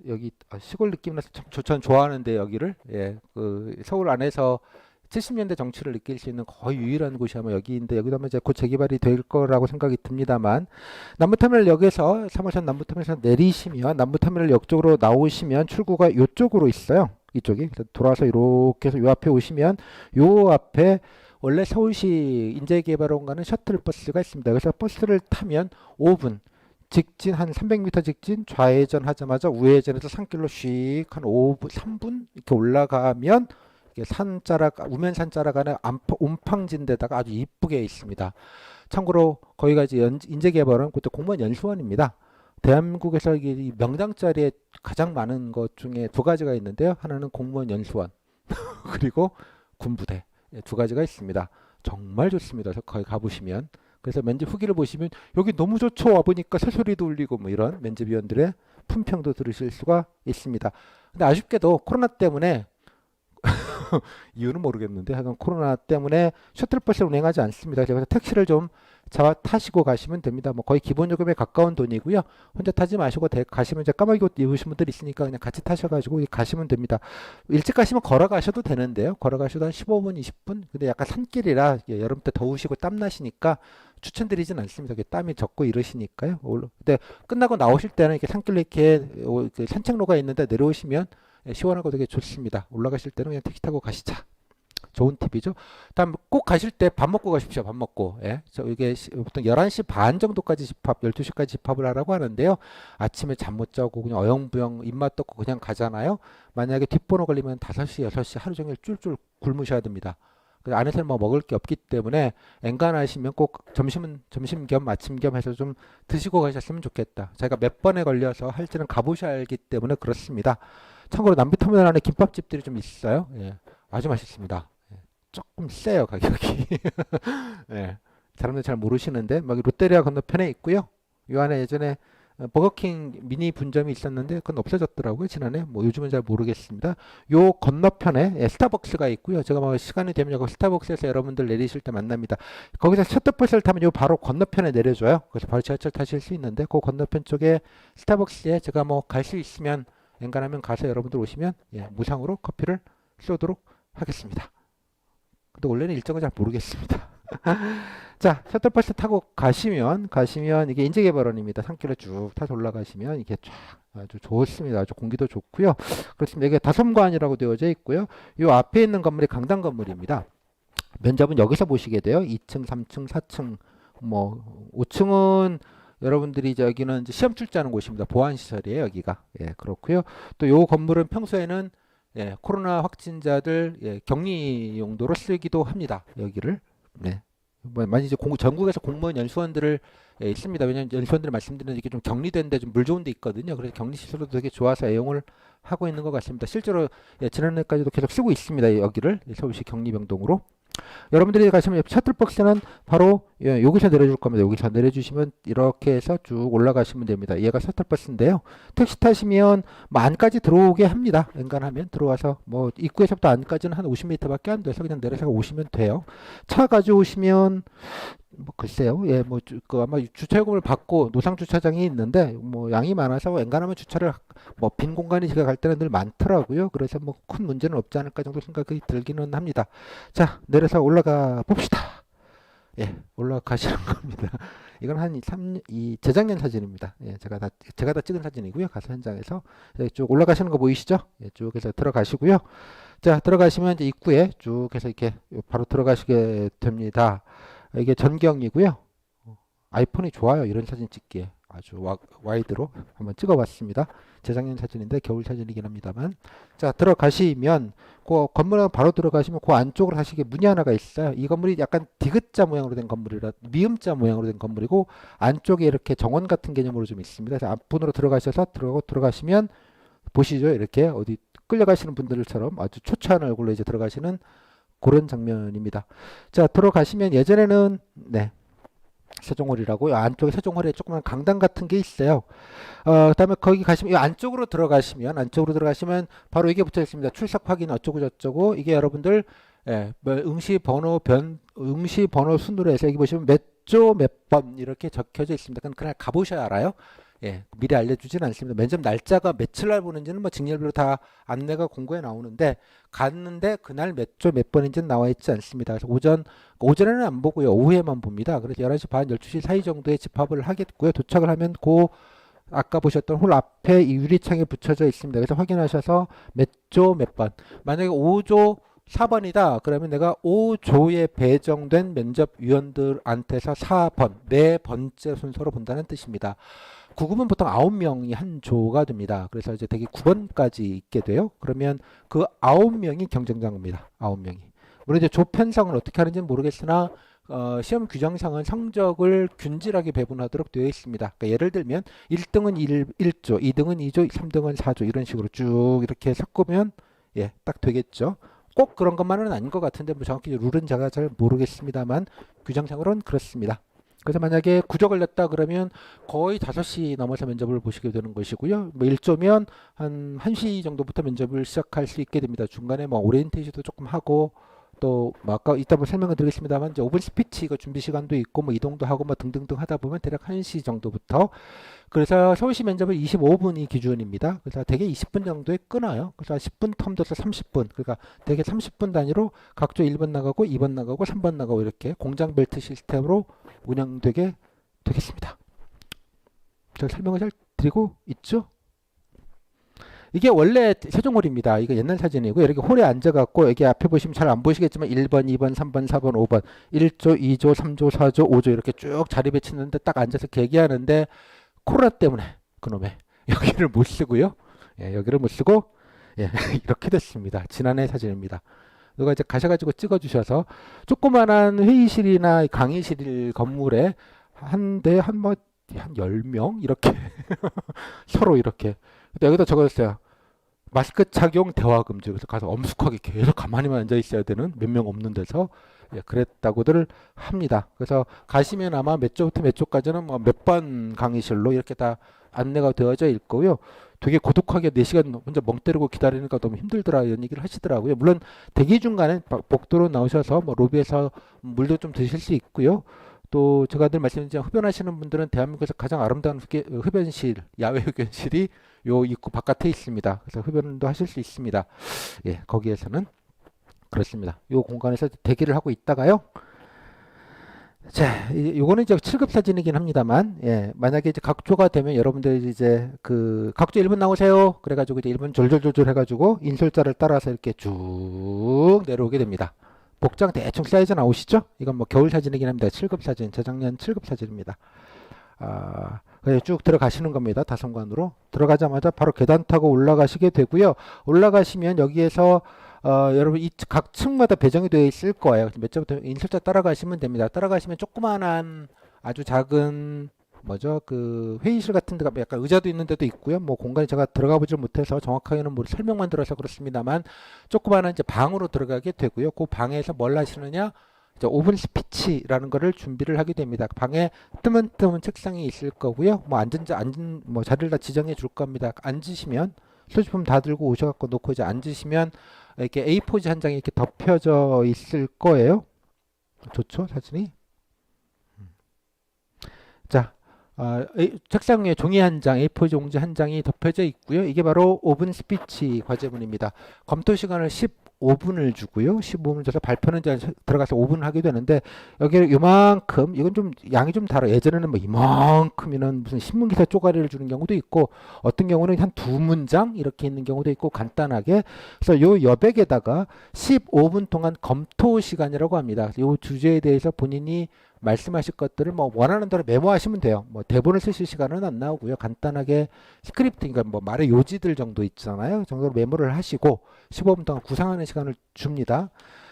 S1: 여기 시골 느낌이라서 참 저는 좋아하는데 여기를 예, 그 서울 안에서 70년대 정치를 느낄 수 있는 거의 유일한 곳이 아마 여기인데 여기도 아마 이제 곧 재개발이 될 거라고 생각이 듭니다만 남부터미널역에서 3호선 남부터미널에서 내리시면 남부터미널역 쪽으로 나오시면 출구가 이쪽으로 있어요. 이쪽이 돌아서 이렇게 해서 요 앞에 오시면 요 앞에 원래 서울시 인재개발원 가는 셔틀버스가 있습니다. 그래서 버스를 타면 5분 직진 한 300m 직진 좌회전 하자마자 우회전해서 산길로 씩 한 5분 3분 이렇게 올라가면 이게 산자락 우면 산자락 안에 옴팡진데다가 아주 이쁘게 있습니다. 참고로 거기가 이제 인재개발은 그때 공무원 연수원입니다. 대한민국에서 이 명당 자리에 가장 많은 것 중에 두 가지가 있는데요. 하나는 공무원 연수원 그리고 군부대 두 가지가 있습니다. 정말 좋습니다. 거기 가보시면. 그래서 면접 후기를 보시면 여기 너무 좋죠. 와보니까 새소리도 울리고 뭐 이런 면접위원들의 품평도 들으실 수가 있습니다. 근데 아쉽게도 코로나 때문에 이유는 모르겠는데 하여간 코로나 때문에 셔틀버스를 운행하지 않습니다. 그래서 택시를 좀 타시고 가시면 됩니다. 뭐 거의 기본 요금에 가까운 돈이고요. 혼자 타지 마시고 가시면 이제 까마귀 옷 입으신 분들 있으니까 그냥 같이 타셔가지고 가시면 됩니다. 일찍 가시면 걸어가셔도 되는데요. 걸어가셔도 한 15분, 20분. 근데 약간 산길이라 여름 때 더우시고 땀 나시니까 추천드리진 않습니다. 땀이 젖고 이러시니까요. 근데 끝나고 나오실 때는 이렇게 산길로 이렇게 산책로가 있는데 내려오시면 시원하고 되게 좋습니다. 올라가실 때는 그냥 택시 타고 가시자. 좋은 팁이죠. 다음 꼭 가실 때 밥 먹고 가십시오. 밥 먹고. 예. 이게 보통 11시 반 정도까지 집합, 12시까지 집합을 하라고 하는데요. 아침에 잠 못 자고 그냥 어영부영 입맛 떴고 그냥 가잖아요. 만약에 뒷번호 걸리면 5시, 6시 하루 종일 쫄쫄 굶으셔야 됩니다. 안에서는 뭐 먹을 게 없기 때문에 엔간하시면 꼭 점심 겸 아침 겸 해서 좀 드시고 가셨으면 좋겠다. 제가 몇 번에 걸려서 할지는 가보셔야 알기 때문에 그렇습니다. 참고로 남부터미널 안에 김밥집들이 좀 있어요. 예, 아주 맛있습니다. 예, 조금 세요 가격이. 예, 사람들 잘 모르시는데 막 롯데리아 건너편에 있고요. 이 안에 예전에 버거킹 미니 분점이 있었는데 그건 없어졌더라고요 지난해. 뭐 요즘은 잘 모르겠습니다. 요 건너편에 스타벅스가 있고요. 제가 뭐 시간이 되면 여기 스타벅스에서 여러분들 내리실 때 만납니다. 거기서 셔틀버스를 타면 요 바로 건너편에 내려줘요. 그래서 바로 지하철 타실 수 있는데 그 건너편 쪽에 스타벅스에 제가 뭐 갈 수 있으면 엔간하면 가서 여러분들 오시면 예, 무상으로 커피를 쏘도록 하겠습니다. 근데 원래는 일정은 잘 모르겠습니다. 자, 셔틀버스 타고 가시면 이게 인재개발원입니다. 산길을 쭉 타서 올라가시면 이게 쫙 아주 좋습니다. 아주 공기도 좋고요. 그렇습니다. 이게 다솜관이라고 되어져 있고요. 이 앞에 있는 건물이 강당 건물입니다. 면접은 여기서 보시게 돼요. 2층, 3층, 4층, 뭐 5층은 여러분들이 여기는 이제 시험 출제하는 곳입니다. 보안시설이에요, 여기가. 예, 그렇고요. 또 요 건물은 평소에는 예, 코로나 확진자들 예, 격리 용도로 쓰기도 합니다. 여기를. 네. 많이 이제 전국에서 공무원 연수원들을 예, 있습니다. 왜냐하면 연수원들이 말씀드리는 이게 좀 격리된 데 좀 물 좋은 데 있거든요. 그래서 격리 시설도 되게 좋아서 애용을 하고 있는 것 같습니다. 실제로 예, 지난해까지도 계속 쓰고 있습니다. 여기를 서울시 격리병동으로. 여러분들이 가시면 셔틀버스는 바로 예, 여기서 내려줄 겁니다. 여기서 내려주시면 이렇게 해서 쭉 올라가시면 됩니다. 얘가 셔틀버스인데요. 택시 타시면 뭐 안까지 들어오게 합니다. 엔간하면 들어와서 뭐 입구에서부터 안까지는 한 50m밖에 안 돼서 그냥 내려서 오시면 돼요. 차 가져오시면 뭐 글쎄요. 예, 뭐 그 아마 주차요금을 받고 노상 주차장이 있는데 뭐 양이 많아서 엔간하면 주차를 뭐 빈 공간이 제가 갈 때는 늘 많더라고요. 그래서 뭐 큰 문제는 없지 않을까 정도 생각이 들기는 합니다. 자, 내려서 올라가 봅시다. 예, 올라가시는 겁니다. 이건 재작년 사진입니다. 예, 제가 다 찍은 사진이고요. 가서 현장에서 쭉 올라가시는 거 보이시죠? 예, 쭉 해서 들어가시고요. 자, 들어가시면 이제 입구에 쭉 해서 이렇게 바로 들어가시게 됩니다. 이게 전경이고요. 아이폰이 좋아요. 이런 사진 찍기에. 아주 와이드로 한번 찍어봤습니다. 재작년 사진인데 겨울 사진이긴 합니다만. 자, 들어가시면 그 건물에 바로 들어가시면 그 안쪽으로 다시 문이 하나가 있어요. 이 건물이 약간 디귿자 모양으로 된 건물이라 미음자 모양으로 된 건물이고 안쪽에 이렇게 정원 같은 개념으로 좀 있습니다. 그래서 앞문으로 들어가셔서 들어가시면 보시죠. 이렇게 어디 끌려가시는 분들처럼 아주 초췌한 얼굴로 이제 들어가시는 그런 장면입니다. 자, 들어가시면 예전에는 세종홀이라고 안쪽에 세종홀에 조그만 강당 같은 게 있어요. 그다음에 거기 가시면 이 안쪽으로 들어가시면 바로 이게 붙어 있습니다. 출석 확인 어쩌고 저쩌고 이게 여러분들 뭐 응시 번호 순으로 해서 여기 보시면 몇 조 몇 번 이렇게 적혀져 있습니다. 그날 가보셔야 알아요. 미리 알려주진 않습니다. 면접 날짜가 며칠 날 보는지는 뭐 직렬별로 다 안내가 공고에 나오는데 갔는데 그날 몇 조 몇 번인지는 나와 있지 않습니다. 그래서 오전에는 안 보고요. 오후에만 봅니다. 그래서 11시 반, 12시 사이 정도에 집합을 하겠고요. 도착을 하면 아까 보셨던 홀 앞에 이 유리창에 붙여져 있습니다. 그래서 확인하셔서 몇 조 몇 번. 만약에 5조 4번이다. 그러면 내가 5조에 배정된 면접위원들한테서 4번, 네 번째 순서로 본다는 뜻입니다. 구급은 보통 9명이 한 조가 됩니다. 그래서 이제 되게 9번까지 있게 돼요. 그러면 그 9명이 경쟁자입니다. 9명이. 물론 이제 조 편성을 어떻게 하는지는 모르겠으나 시험 규정상은 성적을 균질하게 배분하도록 되어 있습니다. 그러니까 예를 들면 1등은 1조, 2등은 2조, 3등은 4조 이런 식으로 쭉 이렇게 섞으면 딱 되겠죠. 꼭 그런 것만은 아닌 것 같은데 뭐 정확히 룰은 제가 잘 모르겠습니다만 규정상으로는 그렇습니다. 그래서 만약에 9조 걸렸다 그러면 거의 5시 넘어서 면접을 보시게 되는 것이고요. 뭐 1조면 한 1시 정도부터 면접을 시작할 수 있게 됩니다. 중간에 뭐 오리엔테이션도 조금 하고 또 뭐 아까 이따 뭐 설명을 드리겠습니다만 이제 5분 스피치 이거 준비 시간도 있고 뭐 이동도 하고 뭐 등등등 하다 보면 대략 1시 정도부터 그래서 서울시 면접은 25분이 기준입니다. 그래서 대개 20분 정도에 끊어요. 그래서 10분 텀 둬서 30분. 그러니까 대개 30분 단위로 각조 1번 나가고 2번 나가고 3번 나가고 이렇게 공장 벨트 시스템으로 운영되게 되겠습니다. 제가 설명을 잘 드리고 있죠? 이게 원래 세종홀입니다. 이거 옛날 사진이고 이렇게 홀에 앉아갖고 여기 앞에 보시면 잘 안 보시겠지만 1번, 2번, 3번, 4번, 5번 1조, 2조, 3조, 4조, 5조 이렇게 쭉 자리 배치는데 딱 앉아서 계기하는데 코로나 때문에 그놈의 여기를 못 쓰고요. 여기를 못 쓰고 이렇게 됐습니다. 지난해 사진입니다. 누가 이제 가셔가지고 찍어주셔서 조그만한 회의실이나 강의실 건물에 한 10명 이렇게 서로 이렇게 여기다 적어줬어요. 마스크 착용 대화 금지. 그래서 가서 엄숙하게 계속 가만히만 앉아 있어야 되는 몇 명 없는 데서 그랬다고들 합니다. 그래서 가시면 아마 몇 조부터 몇 조까지는 뭐 몇 번 강의실로 이렇게 다 안내가 되어져 있고요. 되게 고독하게 4시간 혼자 멍 때리고 기다리니까 너무 힘들더라 이런 얘기를 하시더라고요. 물론 대기 중간에 복도로 나오셔서 뭐 로비에서 물도 좀 드실 수 있고요. 또 제가 늘 말씀드린 흡연하시는 분들은 대한민국에서 가장 아름다운 흡연실, 야외 흡연실이 요 입구 바깥에 있습니다. 그래서 흡연도 하실 수 있습니다. 거기에서는 그렇습니다. 요 공간에서 대기를 하고 있다가요. 자, 요거는 이제 7급 사진이긴 합니다만, 만약에 이제 각조가 되면 여러분들이 이제 그 각조 1번 나오세요. 그래가지고 이제 1번 졸졸졸졸 해가지고 인솔자를 따라서 이렇게 쭉 내려오게 됩니다. 복장 대충 사이즈 나오시죠? 이건 뭐 겨울 사진이긴 합니다. 7급 사진, 재작년 7급 사진입니다. 그냥 쭉 들어가시는 겁니다. 다성관으로. 들어가자마자 바로 계단 타고 올라가시게 되고요. 올라가시면 여기에서 여러분 이 각 층마다 배정이 되어 있을 거예요. 몇 점부터 인솔자 따라가시면 됩니다. 따라가시면 조그만한 아주 작은 뭐죠? 그 회의실 같은 데가 약간 의자도 있는 데도 있고요. 뭐 공간이 제가 들어가 보질 못해서 정확하게는 뭐 설명만 들어서 그렇습니다만 조그만한 이제 방으로 들어가게 되고요. 그 방에서 뭘 하시느냐? 이제 5분 스피치라는 거를 준비를 하게 됩니다. 방에 뜨문뜨문 책상이 있을 거고요. 뭐 앉은 뭐 자리를 다 지정해 줄 겁니다. 앉으시면 소지품 다 들고 오셔갖고 놓고 이제 앉으시면 이렇게 A4지 한 장이 이렇게 덮여져 있을 거예요. 좋죠, 사진이? 자, 책상 위에 종이 한 장, A4 용지 한 장이 덮여져 있고요. 이게 바로 5분 스피치 과제문입니다. 검토 시간을 15분을 주고요. 15분을 줘서 발표는 이제 들어가서 5분을 하게 되는데 여기 요만큼 이건 좀 양이 좀 다르. 예전에는 뭐 이만큼이는 무슨 신문기사 쪼가리를 주는 경우도 있고 어떤 경우는 한 2문장 이렇게 있는 경우도 있고 간단하게. 그래서 요 여백에다가 15분 동안 검토 시간이라고 합니다. 요 주제에 대해서 본인이 말씀하실 것들을 뭐 원하는 대로 메모하시면 돼요. 뭐 대본을 쓰실 시간은 안 나오고요. 간단하게 스크립트, 그러니까 뭐 말의 요지들 정도 있잖아요. 그 정도로 메모를 하시고 15분 동안 구상하는 시간을 줍니다.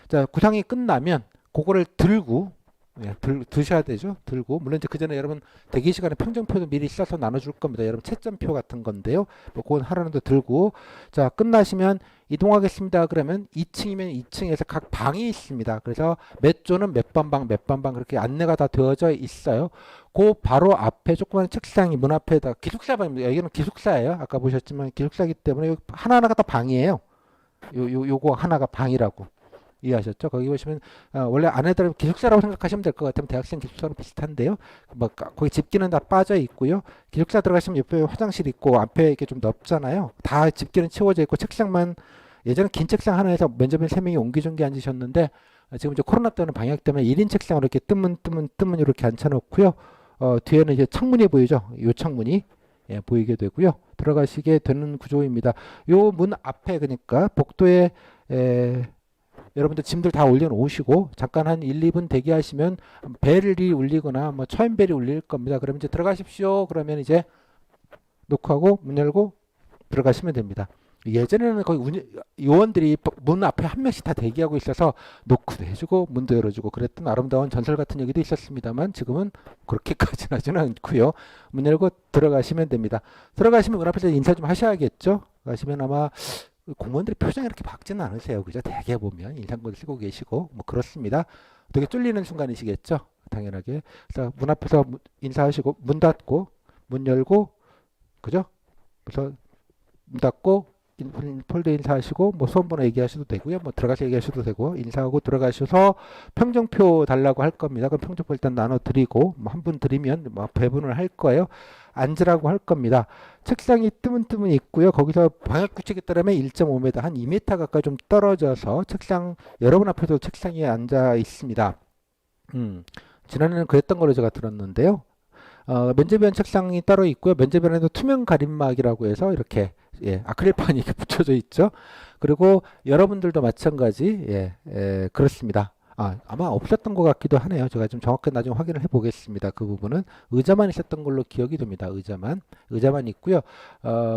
S1: 자, 구상이 끝나면 그거를 들고, 예, 드셔야 되죠. 들고, 물론 이제 그 전에 여러분 대기 시간에 평정표도 미리 써서 나눠줄 겁니다. 여러분 채점표 같은 건데요. 뭐 그건 하라는 데 들고, 자, 끝나시면 이동하겠습니다. 그러면 2층이면 2층에서 각 방이 있습니다. 그래서 몇 조는 몇 번 방, 몇 번 방 그렇게 안내가 다 되어져 있어요. 그 바로 앞에 조그마한 책상이 문 앞에다 기숙사 방입니다. 여기는 기숙사예요. 아까 보셨지만 기숙사이기 때문에 하나하나가 다 방이에요. 요거 하나가 방이라고. 이해하셨죠? 거기 보시면 원래 안에들 기숙사라고 생각하시면 될 것 같으면 대학생 기숙사랑 비슷한데요. 뭐 거기 집기는 다 빠져 있고요. 기숙사 들어가시면 옆에 화장실 있고 앞에 이렇게 좀 넓잖아요. 다 집기는 채워져 있고 책상만 예전에 긴 책상 하나에서 면접인 3명이 옹기종기 앉으셨는데 지금 이제 코로나 때문에 방역 때문에 1인 책상으로 이렇게 뜨문 이렇게 앉혀놓고요. 뒤에는 이제 창문이 보이죠? 요 창문이 예, 보이게 되고요. 들어가시게 되는 구조입니다. 요 문 앞에 그러니까 복도에 여러분들 짐들 다 올려놓으시고 잠깐 한 1, 2분 대기하시면 벨이 울리거나 뭐 초인벨이 울릴 겁니다. 그러면 이제 들어가십시오. 그러면 이제 노크하고 문 열고 들어가시면 됩니다. 예전에는 거기 요원들이 문 앞에 한 명씩 다 대기하고 있어서 노크도 해주고 문도 열어주고 그랬던 아름다운 전설 같은 얘기도 있었습니다만 지금은 그렇게까지는 하지는 않고요. 문 열고 들어가시면 됩니다. 들어가시면 문 앞에서 인사 좀 하셔야겠죠. 가시면 아마 공무원들이 표정이 이렇게 밝지는 않으세요. 그죠? 대개 보면 인상권을 쓰고 계시고 뭐 그렇습니다. 되게 쫄리는 순간이시겠죠? 당연하게. 그래서 문 앞에서 인사하시고 문 닫고 문 열고 그죠? 그래서 문 닫고 폴더 인사하시고 뭐 수험번호 얘기하셔도 되고요. 뭐 들어가서 얘기하셔도 되고 인사하고 들어가셔서 평정표 달라고 할 겁니다. 그럼 평정표 일단 나눠 드리고 뭐 한 분 드리면 뭐 배분을 할 거예요. 앉으라고 할 겁니다. 책상이 뜨문뜨문 있고요. 거기서 방역규칙에 따르면 1.5m, 한 2m 가까이 좀 떨어져서 책상, 여러분 앞에도 책상에 앉아 있습니다. 지난해는 그랬던 걸로 제가 들었는데요. 면접위원 책상이 따로 있고요. 면접위원에도 투명 가림막이라고 해서 이렇게 예, 아크릴판이 이렇게 붙여져 있죠. 그리고 여러분들도 마찬가지 그렇습니다. 아마 없었던 것 같기도 하네요. 제가 좀 정확히 나중에 확인을 해보겠습니다. 그 부분은 의자만 있었던 걸로 기억이 됩니다. 의자만 있고요.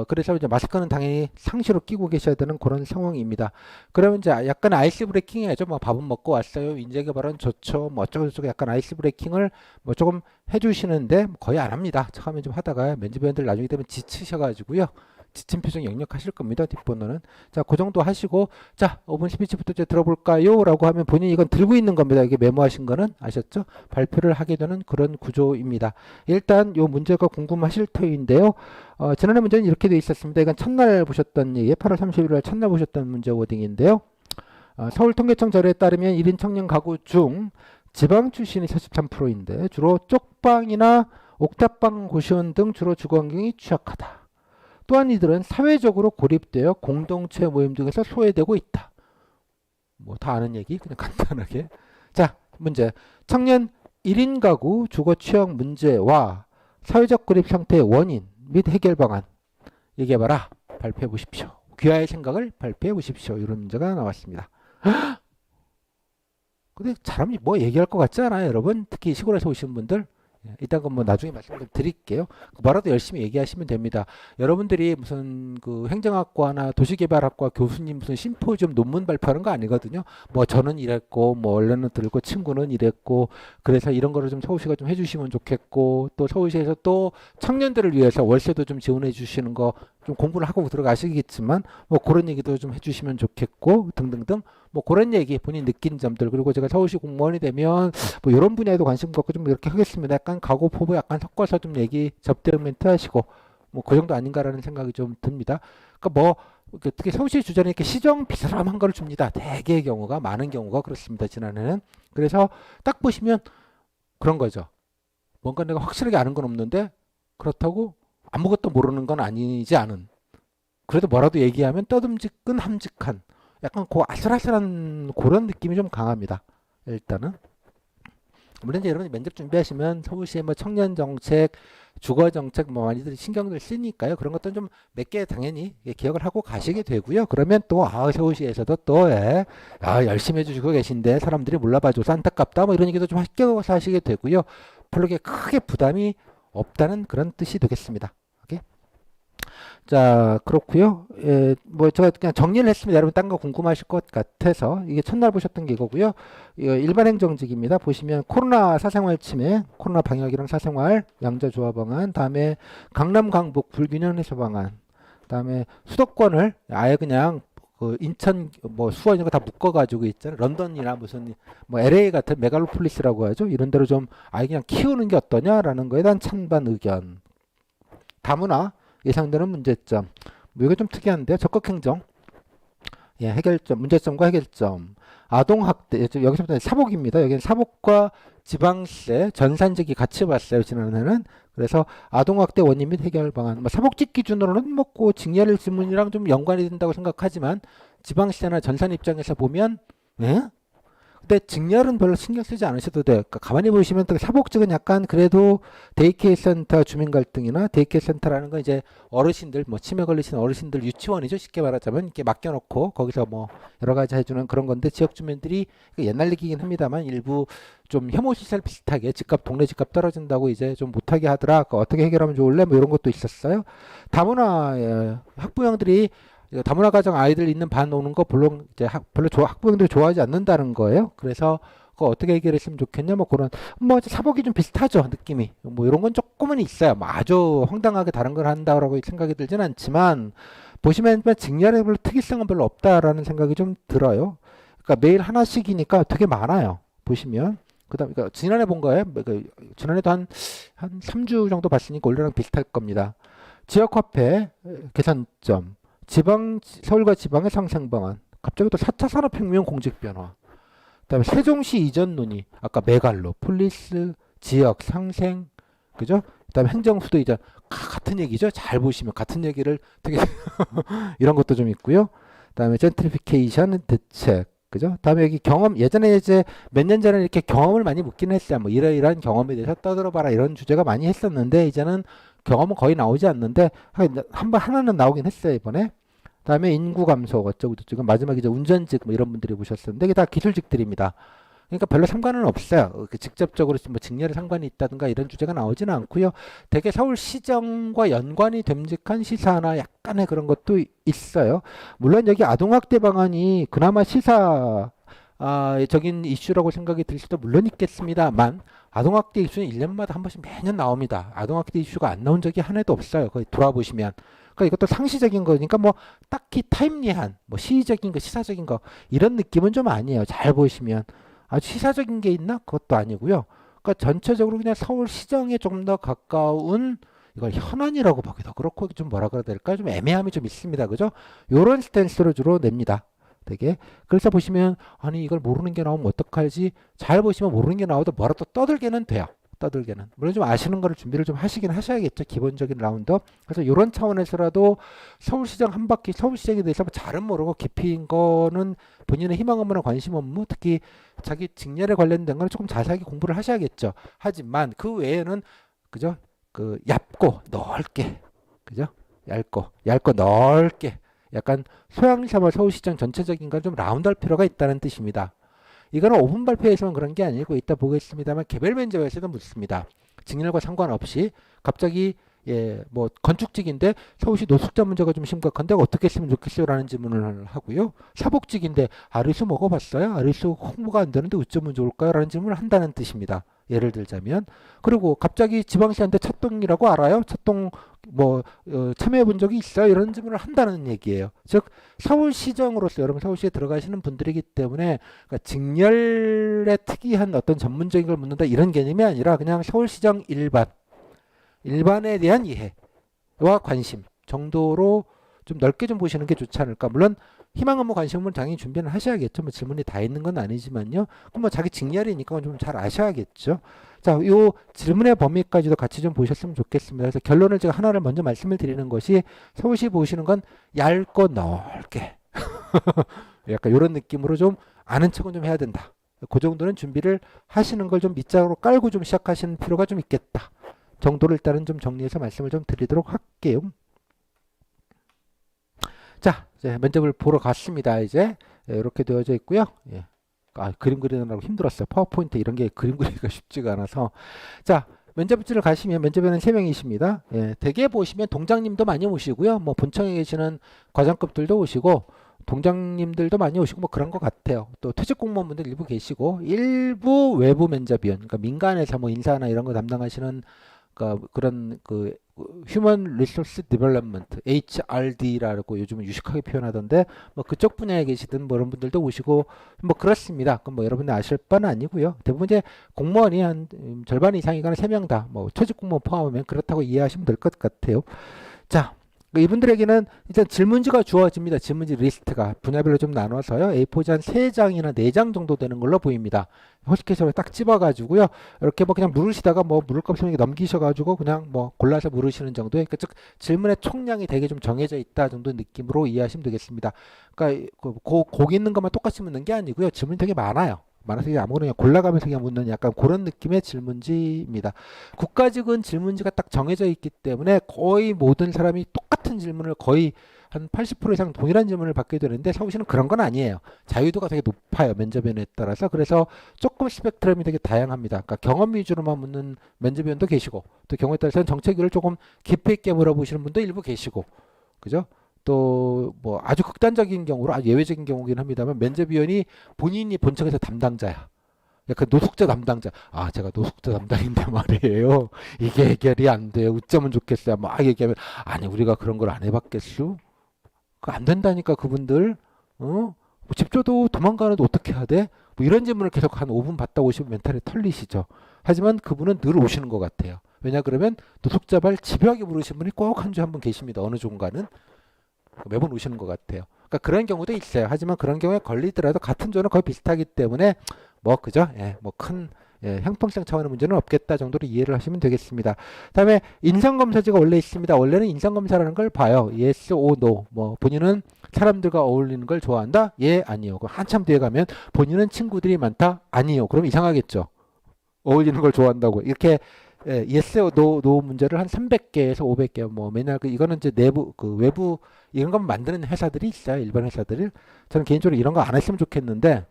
S1: 그래서 이제 마스크는 당연히 상시로 끼고 계셔야 되는 그런 상황입니다. 그러면 이제 약간 아이스 브레이킹 해야죠. 뭐 밥은 먹고 왔어요. 인재개 발언 좋죠. 뭐 어쩌고저쩌고 약간 아이스 브레이킹을 뭐 조금 해주시는데 거의 안 합니다. 처음에 좀 하다가 면접위원들 나중에 되면 지치셔가지고요. 지친 표정 역력하실 겁니다. 뒷번호는. 자, 그 정도 하시고, 자, 5분 12초부터 이제 들어볼까요? 라고 하면 본인이 이건 들고 있는 겁니다. 이게 메모하신 거는 아셨죠? 발표를 하게 되는 그런 구조입니다. 일단 요 문제가 궁금하실 터인데요. 지난해 문제는 이렇게 되어 있었습니다. 이건 첫날 보셨던 얘기, 8월 31일 첫날 보셨던 문제 워딩인데요. 서울통계청 자료에 따르면 1인 청년 가구 중 지방 출신이 43%인데 주로 쪽방이나 옥탑방 고시원 등 주로 주거 환경이 취약하다. 또한 이들은 사회적으로 고립되어 공동체 모임 등에서 소외되고 있다. 뭐 다 아는 얘기 그냥 간단하게. 자, 문제. 청년 1인 가구 주거 취약 문제와 사회적 고립 상태의 원인 및 해결 방안 얘기해봐라. 발표해 보십시오. 귀하의 생각을 발표해 보십시오. 이런 문제가 나왔습니다. 근데 사람이 뭐 얘기할 것 같지 않아요, 여러분? 특히 시골에서 오시는 분들. 이따 뭐 나중에 말씀 좀 드릴게요. 뭐라도 열심히 얘기하시면 됩니다. 여러분들이 무슨 그 행정학과나 도시개발학과 교수님 무슨 심포지엄 논문 발표하는 거 아니거든요. 뭐 저는 이랬고 뭐 원래는 들고 친구는 이랬고 그래서 이런 거를 좀 서울시가 좀 해주시면 좋겠고 또 서울시에서 또 청년들을 위해서 월세도 좀 지원해 주시는 거 좀 공부를 하고 들어가시겠지만 뭐 그런 얘기도 좀 해주시면 좋겠고 등등등 뭐 그런 얘기 본인 느낀 점들 그리고 제가 서울시 공무원이 되면 뭐 이런 분야에도 관심 갖고 좀 이렇게 하겠습니다. 약간 각오 포부 약간 섞어서 좀 얘기 접대 멘트 하시고 뭐 그 정도 아닌가라는 생각이 좀 듭니다. 그러니까 뭐 특히 서울시 주전에 이렇게 시정 비스람한 거를 줍니다. 대개의 경우가 많은 경우가 그렇습니다. 지난해는 그래서 딱 보시면 그런 거죠. 뭔가 내가 확실하게 아는 건 없는데 그렇다고 아무것도 모르는 건 아니지 않은. 그래도 뭐라도 얘기하면 떠듬직근 함직한 약간 그 아슬아슬한 그런 느낌이 좀 강합니다. 일단은 물론 이제 여러분 면접 준비하시면 서울시의 뭐 청년 정책, 주거 정책 뭐 많이들 신경을 쓰니까요. 그런 것도 좀 몇 개 당연히 기억을 하고 가시게 되고요. 그러면 또 서울시에서도 또 열심히 해주시고 계신데 사람들이 몰라봐줘서 안타깝다 뭐 이런 얘기도 좀 합격해서 하시게 되고요. 별로 크게 부담이 없다는 그런 뜻이 되겠습니다. 오케이? 자, 그렇고요. 예, 뭐 제가 그냥 정리를 했습니다. 여러분 딴 거 궁금하실 것 같아서 이게 첫날 보셨던 게 이거고요. 이거 일반 행정직입니다. 보시면 코로나 사생활 침해, 코로나 방역이랑 사생활 양자 조화 방안, 다음에 강남 강북 불균형 해소 방안, 다음에 수도권을 아예 그냥 그 인천 뭐 수원 이런 거 다 묶어가지고 있잖아요. 런던이나 무슨 뭐 LA 같은 메갈로폴리스라고 하죠. 이런 데로 좀 아예 그냥 키우는 게 어떠냐라는 거에 대한 찬반 의견. 다문화 예상되는 문제점. 뭐 이거 좀 특이한데요. 적극행정. 예, 해결점, 문제점과 해결점. 아동학대, 여기서부터 사복입니다. 여기는 사복과 지방세, 전산적이 같이 봤어요, 지난해는. 그래서 아동학대 원인 및 해결 방안. 뭐 사복직 기준으로는 먹고 징계를 질문이랑 좀 연관이 된다고 생각하지만 지방세나 전산 입장에서 보면, 예? 근데 직렬은 별로 신경 쓰지 않으셔도 돼요. 그러니까 가만히 보시면 또 사복직은 약간 그래도 데이케어 센터 주민 갈등이나 데이케어 센터라는 건 이제 어르신들 뭐 치매 걸리신 어르신들 유치원이죠. 쉽게 말하자면 이렇게 맡겨놓고 거기서 뭐 여러 가지 해주는 그런 건데 지역 주민들이 옛날 얘기긴 합니다만 일부 좀 혐오 시설 비슷하게 집값 동네 집값 떨어진다고 이제 좀 못하게 하더라. 어떻게 해결하면 좋을래? 뭐 이런 것도 있었어요. 다문화 학부형들이 다문화 가정 아이들 있는 반 오는 거 별로 이제 학부형들이 좋아하지 않는다는 거예요. 그래서 그거 어떻게 해결했으면 좋겠냐 뭐 그런 뭐 사복이 좀 비슷하죠 느낌이 뭐 이런 건 조금은 있어요. 뭐 아주 황당하게 다른 걸 한다라고 생각이 들진 않지만 보시면 직렬의 별로 특이성은 별로 없다라는 생각이 좀 들어요. 그러니까 매일 하나씩이니까 되게 많아요. 보시면 그다음 그러니까 지난해 본 거예요. 지난해도 한 3주 정도 봤으니까 올해랑 비슷할 겁니다. 지역화폐 개선점. 서울과 지방의 상생 방안. 갑자기 또 4차 산업혁명 공직 변화. 그다음에 세종시 이전 논의. 아까 메갈로, 폴리스, 지역 상생, 그죠? 그다음에 행정수도 이전. 같은 얘기죠. 잘 보시면 같은 얘기를 되게 이런 것도 좀 있고요. 그다음에 젠트리피케이션 대책. 그죠? 다음에 여기 경험 예전에 이제 몇 년 전에 이렇게 경험을 많이 묻긴 했어요. 뭐 이러이러한 경험에 대해서 떠들어봐라 이런 주제가 많이 했었는데 이제는 경험은 거의 나오지 않는데 한번 하나는 나오긴 했어요 이번에. 다음에 인구 감소 어쩌고 저쩌고 마지막에 이제 운전직 뭐 이런 분들이 보셨었는데 이게 다 기술직들입니다. 그러니까 별로 상관은 없어요. 직접적으로 뭐 직렬에 상관이 있다든가 이런 주제가 나오지는 않고요. 되게 서울시정과 연관이 됨직한 시사나 약간의 그런 것도 있어요. 물론 여기 아동학대 방안이 그나마 적인 이슈라고 생각이 들 수도 물론 있겠습니다만 아동학대 이슈는 1년마다 한 번씩 매년 나옵니다. 아동학대 이슈가 안 나온 적이 한 해도 없어요. 거의 돌아보시면. 그러니까 이것도 상시적인 거니까 뭐 딱히 타임리한 뭐 시의적인 거 시사적인 거 이런 느낌은 좀 아니에요. 잘 보시면 아주 시사적인 게 있나? 그것도 아니고요. 그러니까 전체적으로 그냥 서울시정에 조금 더 가까운 이걸 현안이라고 보기도 그렇고 좀 뭐라 그래야 될까? 좀 애매함이 좀 있습니다. 그죠? 요런 스탠스로 주로 냅니다. 되게. 그래서 보시면 아니 이걸 모르는 게 나오면 어떡하지? 잘 보시면 모르는 게 나와도 뭐라도 떠들게는 돼요. 떠들게는. 물론 좀 아시는 거를 준비를 좀 하시긴 하셔야겠죠. 기본적인 라운드. 그래서 이런 차원에서라도 서울시장 한 바퀴 서울시장에 대해서 잘은 모르고 깊이인 거는 본인의 희망 업무나 관심 업무 특히 자기 직렬에 관련된 거는 조금 자세하게 공부를 하셔야겠죠. 하지만 그 외에는 그죠? 그 얇고 넓게 그죠? 얇고 넓게 약간 소양 삼아 서울시장 전체적인 걸 좀 라운드할 필요가 있다는 뜻입니다. 이거는 5분 발표에서만 그런 게 아니고 이따 보겠습니다만 개별 면접에서도 묻습니다. 직렬과 상관없이 갑자기 뭐 건축직인데 서울시 노숙자 문제가 좀 심각한데 어떻게 했으면 좋겠어요? 라는 질문을 하고요. 사복직인데 아리수 먹어봤어요? 아리수 홍보가 안 되는데 어쩌면 좋을까요? 라는 질문을 한다는 뜻입니다. 예를 들자면 그리고 갑자기 지방시한테 찻동이라고 알아요? 찻동 뭐 참여해 본 적이 있어요? 이런 질문을 한다는 얘기예요. 즉 서울시정으로서 여러분 서울시에 들어가시는 분들이기 때문에 그러니까 직렬의 특이한 어떤 전문적인 걸 묻는다 이런 개념이 아니라 그냥 서울시정 일반에 대한 이해와 관심 정도로 좀 넓게 좀 보시는 게 좋지 않을까. 물론 희망 업무 관심 업무는 당연히 준비는 하셔야겠죠. 뭐 질문이 다 있는 건 아니지만요. 그럼 뭐 자기 직렬이니까 좀 잘 아셔야겠죠. 자, 요 질문의 범위까지도 같이 좀 보셨으면 좋겠습니다. 그래서 결론을 제가 하나를 먼저 말씀을 드리는 것이 서울시 보시는 건 얇고 넓게 약간 이런 느낌으로 좀 아는 척은 좀 해야 된다. 그 정도는 준비를 하시는 걸 좀 밑작으로 깔고 좀 시작하시는 필요가 좀 있겠다 정도를 일단은 좀 정리해서 말씀을 좀 드리도록 할게요. 자, 이제 면접을 보러 갔습니다. 이제 이렇게 되어져 있고요. 예. 그림 그리느라고 힘들었어요. 파워포인트 이런 게 그림 그리기가 쉽지가 않아서. 자, 면접지를 가시면 면접에는 3명이십니다. 예, 대개 보시면 동장님도 많이 오시고요. 뭐 본청에 계시는 과장급들도 오시고 동장님들도 많이 오시고 뭐 그런 것 같아요. 또 퇴직 공무원분들 일부 계시고 일부 외부 면접위원, 그러니까 민간에서 뭐 인사나 이런 거 담당하시는 그런 그 휴먼 리소스 디벨롭먼트 HRD라고 요즘은 유식하게 표현하던데 뭐 그쪽 분야에 계시던 뭐 이런 분들도 오시고 뭐 그렇습니다. 그럼 뭐 여러분들 아실 바는 아니고요. 대부분 이제 공무원이 한 절반 이상이거나 3명 다 뭐 퇴직 공무원 포함하면 그렇다고 이해하시면 될 것 같아요. 자, 이분들에게는 일단 질문지가 주어집니다. 질문지 리스트가 분야별로 좀 나눠서요. A4지 한 3장이나 4장 정도 되는 걸로 보입니다. 호스케이스로 딱 집어가지고요. 이렇게 뭐 그냥 물으시다가 뭐 물을 것 없으면 넘기셔가지고 그냥 뭐 골라서 물으시는 정도의 즉 질문의 총량이 되게 좀 정해져 있다 정도 느낌으로 이해하시면 되겠습니다. 그러니까 거기 있는 것만 똑같이 묻는 게 아니고요. 질문이 되게 많아요. 많아서 아무거나 그냥 골라가면서 그냥 묻는 약간 그런 느낌의 질문지입니다. 국가직은 질문지가 딱 정해져 있기 때문에 거의 모든 사람이 똑같은 질문을 거의 한 80% 이상 동일한 질문을 받게 되는데 서울시는 그런 건 아니에요. 자유도가 되게 높아요. 면접위원에 따라서. 그래서 조금 스펙트럼이 되게 다양합니다. 그러니까 경험 위주로만 묻는 면접위원도 계시고 또 경우에 따라서는 정책위를 조금 깊이 있게 물어보시는 분도 일부 계시고 그죠? 또 뭐 아주 극단적인 경우로 아주 예외적인 경우긴 합니다만 면접위원이 본인이 본청에서 담당자야. 약간 노숙자 담당자. 제가 노숙자 담당인데 말이에요. 이게 해결이 안 돼요. 어쩌면 좋겠어요. 막 얘기하면 아니 우리가 그런 걸 안 해봤겠슈? 안 된다니까 그분들. 뭐 집 줘도 도망가는데 어떻게 해야 돼? 뭐 이런 질문을 계속 한 5분 받다 오시면 멘탈이 털리시죠. 하지만 그분은 늘 오시는 것 같아요. 왜냐 그러면 노숙자발 집요하게 물으신 분이 꼭 한 주 한 분 계십니다. 어느 종가는. 매번 오시는 것 같아요. 그러니까 그런 경우도 있어요. 하지만 그런 경우에 걸리더라도 같은 조는 거의 비슷하기 때문에 뭐 그죠? 예, 뭐 큰 형평성 차원의 문제는 없겠다 정도로 이해를 하시면 되겠습니다. 다음에 인성검사지가 원래 있습니다. 원래는 인성검사라는 걸 봐요. yes or no. 뭐 본인은 사람들과 어울리는 걸 좋아한다? 예, 아니요. 한참 뒤에 가면 본인은 친구들이 많다? 아니요. 그럼 이상하겠죠. 어울리는 걸 좋아한다고. 이렇게 yes or no 문제를 한 300개에서 500개 뭐 맨날 이거는 이제 내부 외부 이런 건 만드는 회사들이 있어요. 일반 회사들이. 저는 개인적으로 이런 거 안 했으면 좋겠는데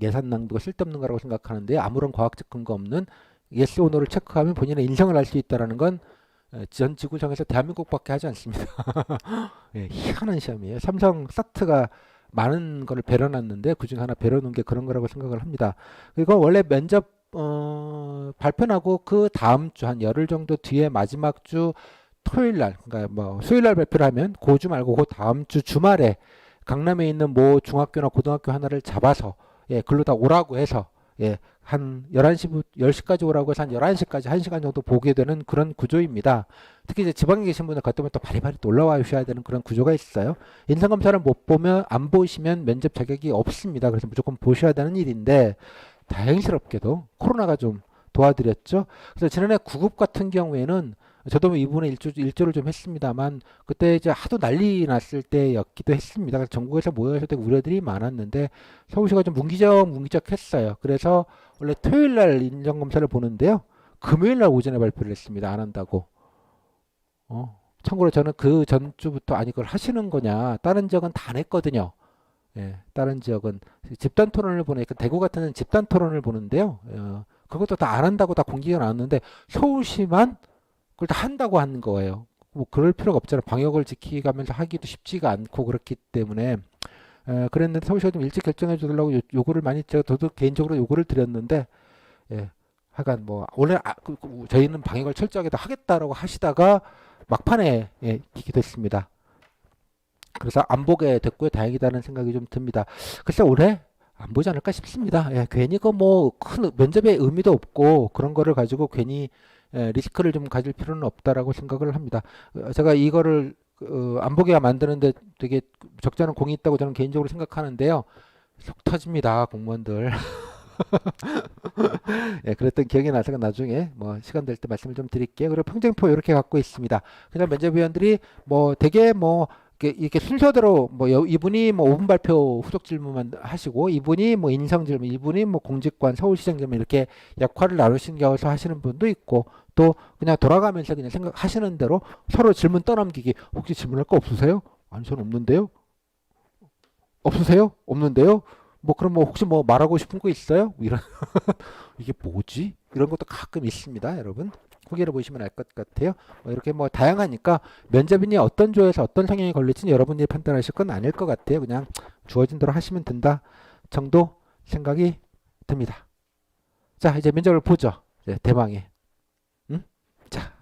S1: 예산 낭비가 쓸데없는 거라고 생각하는데 아무런 과학적 근거 없는 yes or no를 체크하면 본인의 인성을 알 수 있다는 건 전 지구상에서 대한민국밖에 하지 않습니다. 예, 희한한 시험이에요. 삼성 사트가 많은 거를 배려놨는데 그중 하나 배려놓은 게 그런 거라고 생각을 합니다. 그리고 원래 면접 발표 나고 그 다음 주 한 열흘 정도 뒤에 마지막 주 토요일 날, 그러니까 뭐 수요일 날 발표를 하면 그 주 말고 그 다음 주 주말에 강남에 있는 뭐 중학교나 고등학교 하나를 잡아서 글로 다 오라고 해서 한 11시부터 10시까지 오라고 해서 한 11시까지 1시간 정도 보게 되는 그런 구조입니다. 특히 이제 지방에 계신 분들 같으면 또 바리바리 또 올라와 주셔야 되는 그런 구조가 있어요. 인상검사를 못 보면 안 보시면 면접 자격이 없습니다. 그래서 무조건 보셔야 되는 일인데 다행스럽게도 코로나가 좀 도와드렸죠. 그래서 지난해 9급 같은 경우에는 저도 뭐 이번에 일조를 좀 했습니다만 그때 이제 하도 난리 났을 때였기도 했습니다. 그래서 전국에서 모여있을 때 우려들이 많았는데 서울시가 좀 문기적했어요. 그래서 원래 토요일 날 인정검사를 보는데요. 금요일 날 오전에 발표를 했습니다. 안 한다고. 참고로 저는 그 전주부터 아니 그걸 하시는 거냐 다른 지역은 다 냈거든요. 다른 지역은 집단 토론을 보니까 대구 같은 데는 집단 토론을 보는데요. 그것도 다 안 한다고 다 공지가 나왔는데 서울시만 그걸 다 한다고 하는 거예요. 뭐 그럴 필요가 없잖아요. 방역을 지키가면서 하기도 쉽지가 않고 그렇기 때문에 그랬는데 서울시가 좀 일찍 결정해 주려고 요구를 많이 저도 개인적으로 요구를 드렸는데 하여간 뭐 원래 저희는 방역을 철저하게 다 하겠다라고 하시다가 막판에 이렇게 됐습니다. 그래서 안 보게 됐고요. 다행이다는 생각이 좀 듭니다. 글쎄 올해 안 보지 않을까 싶습니다. 괜히 그 뭐 큰 면접에 의미도 없고 그런 거를 가지고 괜히 리스크를 좀 가질 필요는 없다라고 생각을 합니다. 제가 이거를 안 보게 만드는데 되게 적잖은 공이 있다고 저는 개인적으로 생각하는데요. 속 터집니다, 공무원들. 그랬던 기억이 나서 나중에 뭐 시간 될 때 말씀을 좀 드릴게요. 그리고 평쟁표 이렇게 갖고 있습니다. 그냥 면접위원들이 뭐 되게 뭐 이렇게 순서대로 뭐 이분이 뭐 5분 발표 후속 질문만 하시고 이분이 뭐 인성 질문, 이분이 뭐 공직관, 서울시장 질문 이렇게 역할을 나누신겨서 하시는 분도 있고 또 그냥 돌아가면서 그냥 생각하시는 대로 서로 질문 떠넘기기. 혹시 질문할 거 없으세요? 아니 저는 없는데요. 없으세요? 없는데요. 뭐 그럼 뭐 혹시 뭐 말하고 싶은 거 있어요? 이런 이게 뭐지? 이런 것도 가끔 있습니다, 여러분. 후기를 보시면 알 것 같아요. 뭐 이렇게 뭐 다양하니까 면접인이 어떤 조에서 어떤 성향이 걸릴지는 여러분이 판단하실 건 아닐 것 같아요. 그냥 주어진 대로 하시면 된다 정도 생각이 듭니다. 자, 이제 면접을 보죠. 이제 대망의. 자,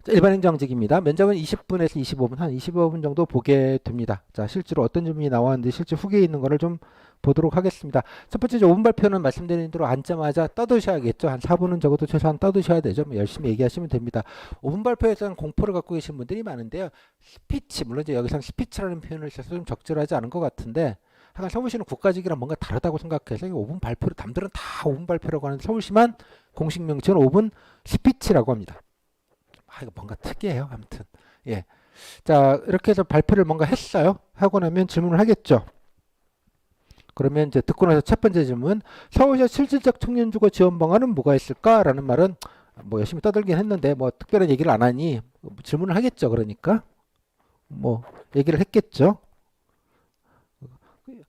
S1: 일반 행정직입니다. 면접은 20분에서 25분, 한 25분 정도 보게 됩니다. 자, 실제로 어떤 질문이 나왔는데 실제 후기에 있는 거를 좀 보도록 하겠습니다. 첫 번째 5분 발표는 말씀드린 대로 앉자마자 떠드셔야겠죠. 한 4분은 적어도 최소한 떠드셔야 되죠. 뭐 열심히 얘기하시면 됩니다. 5분 발표에서는 공포를 갖고 계신 분들이 많은데요. 스피치, 물론 이제 여기서 스피치라는 표현을 써서 좀 적절하지 않은 것 같은데 하여간 서울시는 국가직이랑 뭔가 다르다고 생각해서 5분 발표를 남들은 다 5분 발표라고 하는데 서울시만 공식 명칭은 5분 스피치라고 합니다. 이거 뭔가 특이해요. 아무튼 예, 자 이렇게 해서 발표를 뭔가 했어요. 하고 나면 질문을 하겠죠. 그러면 이제 듣고 나서 첫 번째 질문, 서울시 실질적 청년주거 지원 방안은 뭐가 있을까라는 말은 뭐 열심히 떠들긴 했는데 뭐 특별한 얘기를 안 하니 질문을 하겠죠. 그러니까 뭐 얘기를 했겠죠.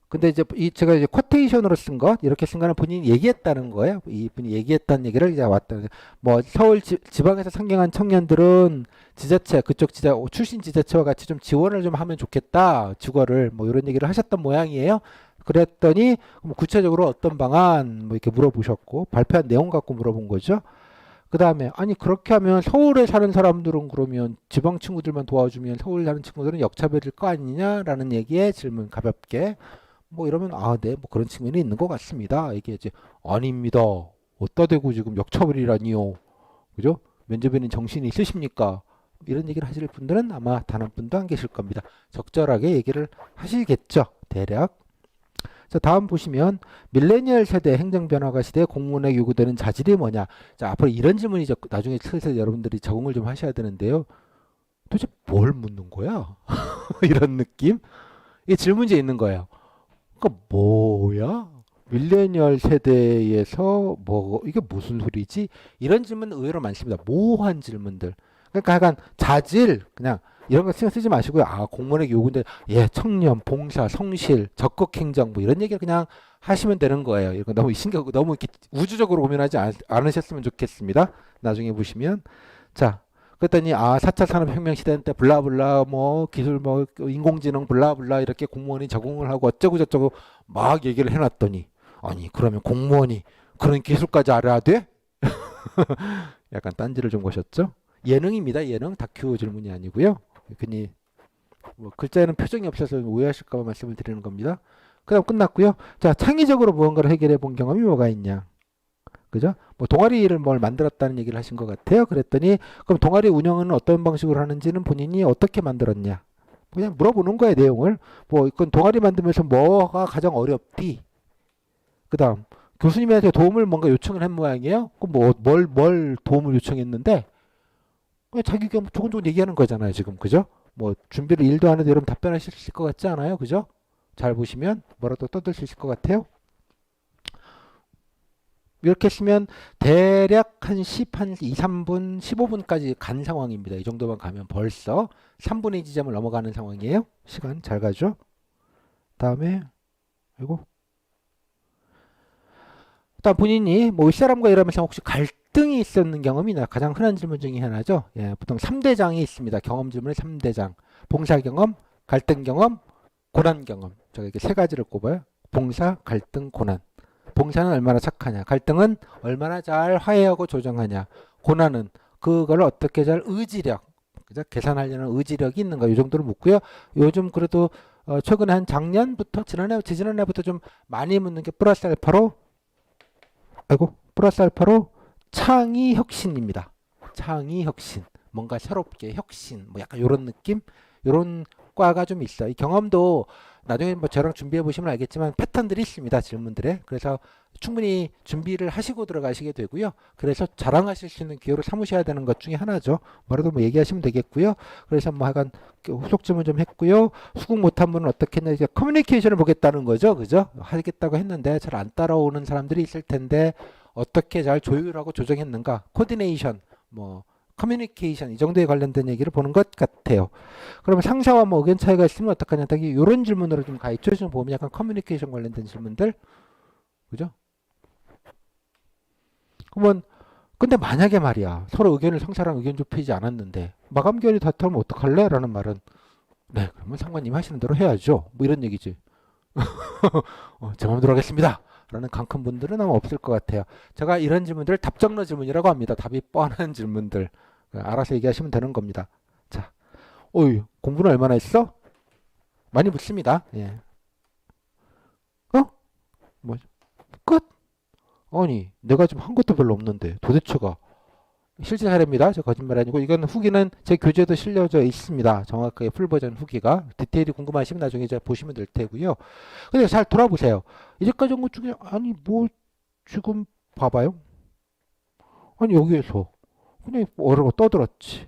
S1: 근데 이제 제가 이제 쿼테이션으로 쓴 것 이렇게 쓴 거는 본인이 얘기했다는 거예요. 이분이 얘기했다는 얘기를 이제 왔다. 뭐 서울 지방에서 상경한 청년들은 지자체 그쪽 출신 지자체와 같이 좀 지원을 좀 하면 좋겠다. 주거를 뭐 이런 얘기를 하셨던 모양이에요. 그랬더니 뭐 구체적으로 어떤 방안 뭐 이렇게 물어보셨고 발표한 내용 갖고 물어본 거죠. 그 다음에 아니 그렇게 하면 서울에 사는 사람들은 그러면 지방 친구들만 도와주면 서울 사는 친구들은 역차별일 거 아니냐라는 얘기에 질문 가볍게 뭐 이러면 네 뭐 그런 측면이 있는 것 같습니다. 이게 이제 아닙니다. 어디다 대고 지금 역차별이라니요. 그죠? 면접에는 정신이 있으십니까? 이런 얘기를 하실 분들은 아마 단 한 분도 안 계실 겁니다. 적절하게 얘기를 하시겠죠. 대략. 자, 다음 보시면 밀레니얼 세대 행정 변화가 시대에 공무원에게 요구되는 자질이 뭐냐. 자, 앞으로 이런 질문이 나중에 슬슬 여러분들이 적응을 좀 하셔야 되는데요. 도대체 뭘 묻는 거야? 이런 느낌? 이게 질문지에 있는 거예요. 그러니까 뭐야? 밀레니얼 세대에서 뭐 이게 무슨 소리지? 이런 질문 의외로 많습니다. 모호한 질문들. 그러니까 약간 자질 그냥 이런 거 신경 쓰지 마시고요. 공무원에게 요구인데 청년, 봉사, 성실, 적극 행정 뭐 이런 얘기를 그냥 하시면 되는 거예요. 이거 너무 너무 이렇게 우주적으로 고민하지 않으셨으면 좋겠습니다. 나중에 보시면 자. 그랬더니 4차 산업혁명 시대 때 블라블라 뭐 기술 뭐 인공지능 블라블라 이렇게 공무원이 적응을 하고 어쩌고 저쩌고 막 얘기를 해놨더니 아니 그러면 공무원이 그런 기술까지 알아야 돼? 약간 딴지를 좀 거셨죠? 예능입니다. 예능 다큐 질문이 아니고요. 괜히 뭐 글자에는 표정이 없어서 오해하실까 봐 말씀을 드리는 겁니다. 그다음 끝났고요. 자 창의적으로 무언가를 해결해 본 경험이 뭐가 있냐? 그죠? 뭐 동아리를 뭘 만들었다는 얘기를 하신 것 같아요. 그랬더니 그럼 동아리 운영은 어떤 방식으로 하는지는 본인이 어떻게 만들었냐? 그냥 물어보는 거예요, 내용을. 뭐 이건 동아리 만들면서 뭐가 가장 어렵디? 그다음 교수님한테 도움을 뭔가 요청을 한 모양이에요. 그럼 뭘 도움을 요청했는데 그냥 자기가 조곤조곤 얘기하는 거잖아요, 지금. 그죠? 뭐 준비를 일도 하는데 여러분 답변하실 수 있을 것 같지 않아요? 그죠? 잘 보시면 뭐라도 떠들 수 있을 것 같아요. 이렇게 쓰면 대략 한 2, 3분, 15분까지 간 상황입니다. 이 정도만 가면 벌써 3분의 지점을 넘어가는 상황이에요. 시간 잘 가죠? 다음에 다음 본인이 뭐 윗사람과 일하면서 혹시 갈등이 있었는 경험이 있나요? 가장 흔한 질문 중에 하나죠. 보통 3대장이 있습니다. 경험 질문의 3대장. 봉사 경험, 갈등 경험, 고난 경험. 제가 이렇게 세 가지를 꼽아요. 봉사, 갈등, 고난. 봉사는 얼마나 착하냐, 갈등은 얼마나 잘 화해하고 조정하냐, 고난은 그걸 어떻게 잘 의지력, 그죠? 계산하려는 의지력이 있는가, 이 정도를 묻고요. 요즘 그래도 최근에 한 작년부터 지지난해부터 좀 많이 묻는 게 플러스 알파로 창의 혁신입니다. 창의 혁신, 뭔가 새롭게 혁신, 뭐 약간 이런 느낌, 이런 과가 좀 있어. 이 경험도 나중에 뭐 저랑 준비해 보시면 알겠지만 패턴들이 있습니다. 질문들에. 그래서 충분히 준비를 하시고 들어가시게 되고요. 그래서 자랑하실 수 있는 기회로 삼으셔야 되는 것 중에 하나죠. 뭐라도 뭐 얘기하시면 되겠고요. 그래서 뭐 하여간 후속 질문 좀 했고요. 수긍 못한 분은 어떻게 했냐. 이제 커뮤니케이션을 보겠다는 거죠. 그죠? 하겠다고 했는데 잘 안 따라오는 사람들이 있을 텐데 어떻게 잘 조율하고 조정했는가. 코디네이션, 뭐 커뮤니케이션 이 정도에 관련된 얘기를 보는 것 같아요. 그러면 상사와 뭐 의견 차이가 있으면 어떡하냐. 이런 질문으로 좀 가있죠. 지금 보면 약간 커뮤니케이션 관련된 질문들. 그죠? 그러면 근데 만약에 말이야 서로 의견을 상사랑 의견 좁히지 않았는데 마감 기한이 다투면 어떡할래? 라는 말은 네 그러면 상관님 하시는 대로 해야죠. 뭐 이런 얘기지. 제 마음대로 하겠습니다. 라는 강큰 분들은 아마 없을 것 같아요. 제가 이런 질문들을 답정너 질문이라고 합니다. 답이 뻔한 질문들. 알아서 얘기하시면 되는 겁니다. 자, 어이, 공부는 얼마나 했어? 많이 묻습니다. 예. 뭐, 끝? 아니, 내가 지금 한 것도 별로 없는데 도대체가 실제 사례입니다. 저 거짓말 아니고 이건 후기는 제 교재도 실려져 있습니다. 정확하게 풀버전 후기가 디테일이 궁금하시면 나중에 이제 보시면 될 테고요. 근데 잘 돌아보세요. 이제까지 한 것 중에 아니 뭐 지금 봐봐요. 아니 여기에서 그냥 어려워 떠들었지.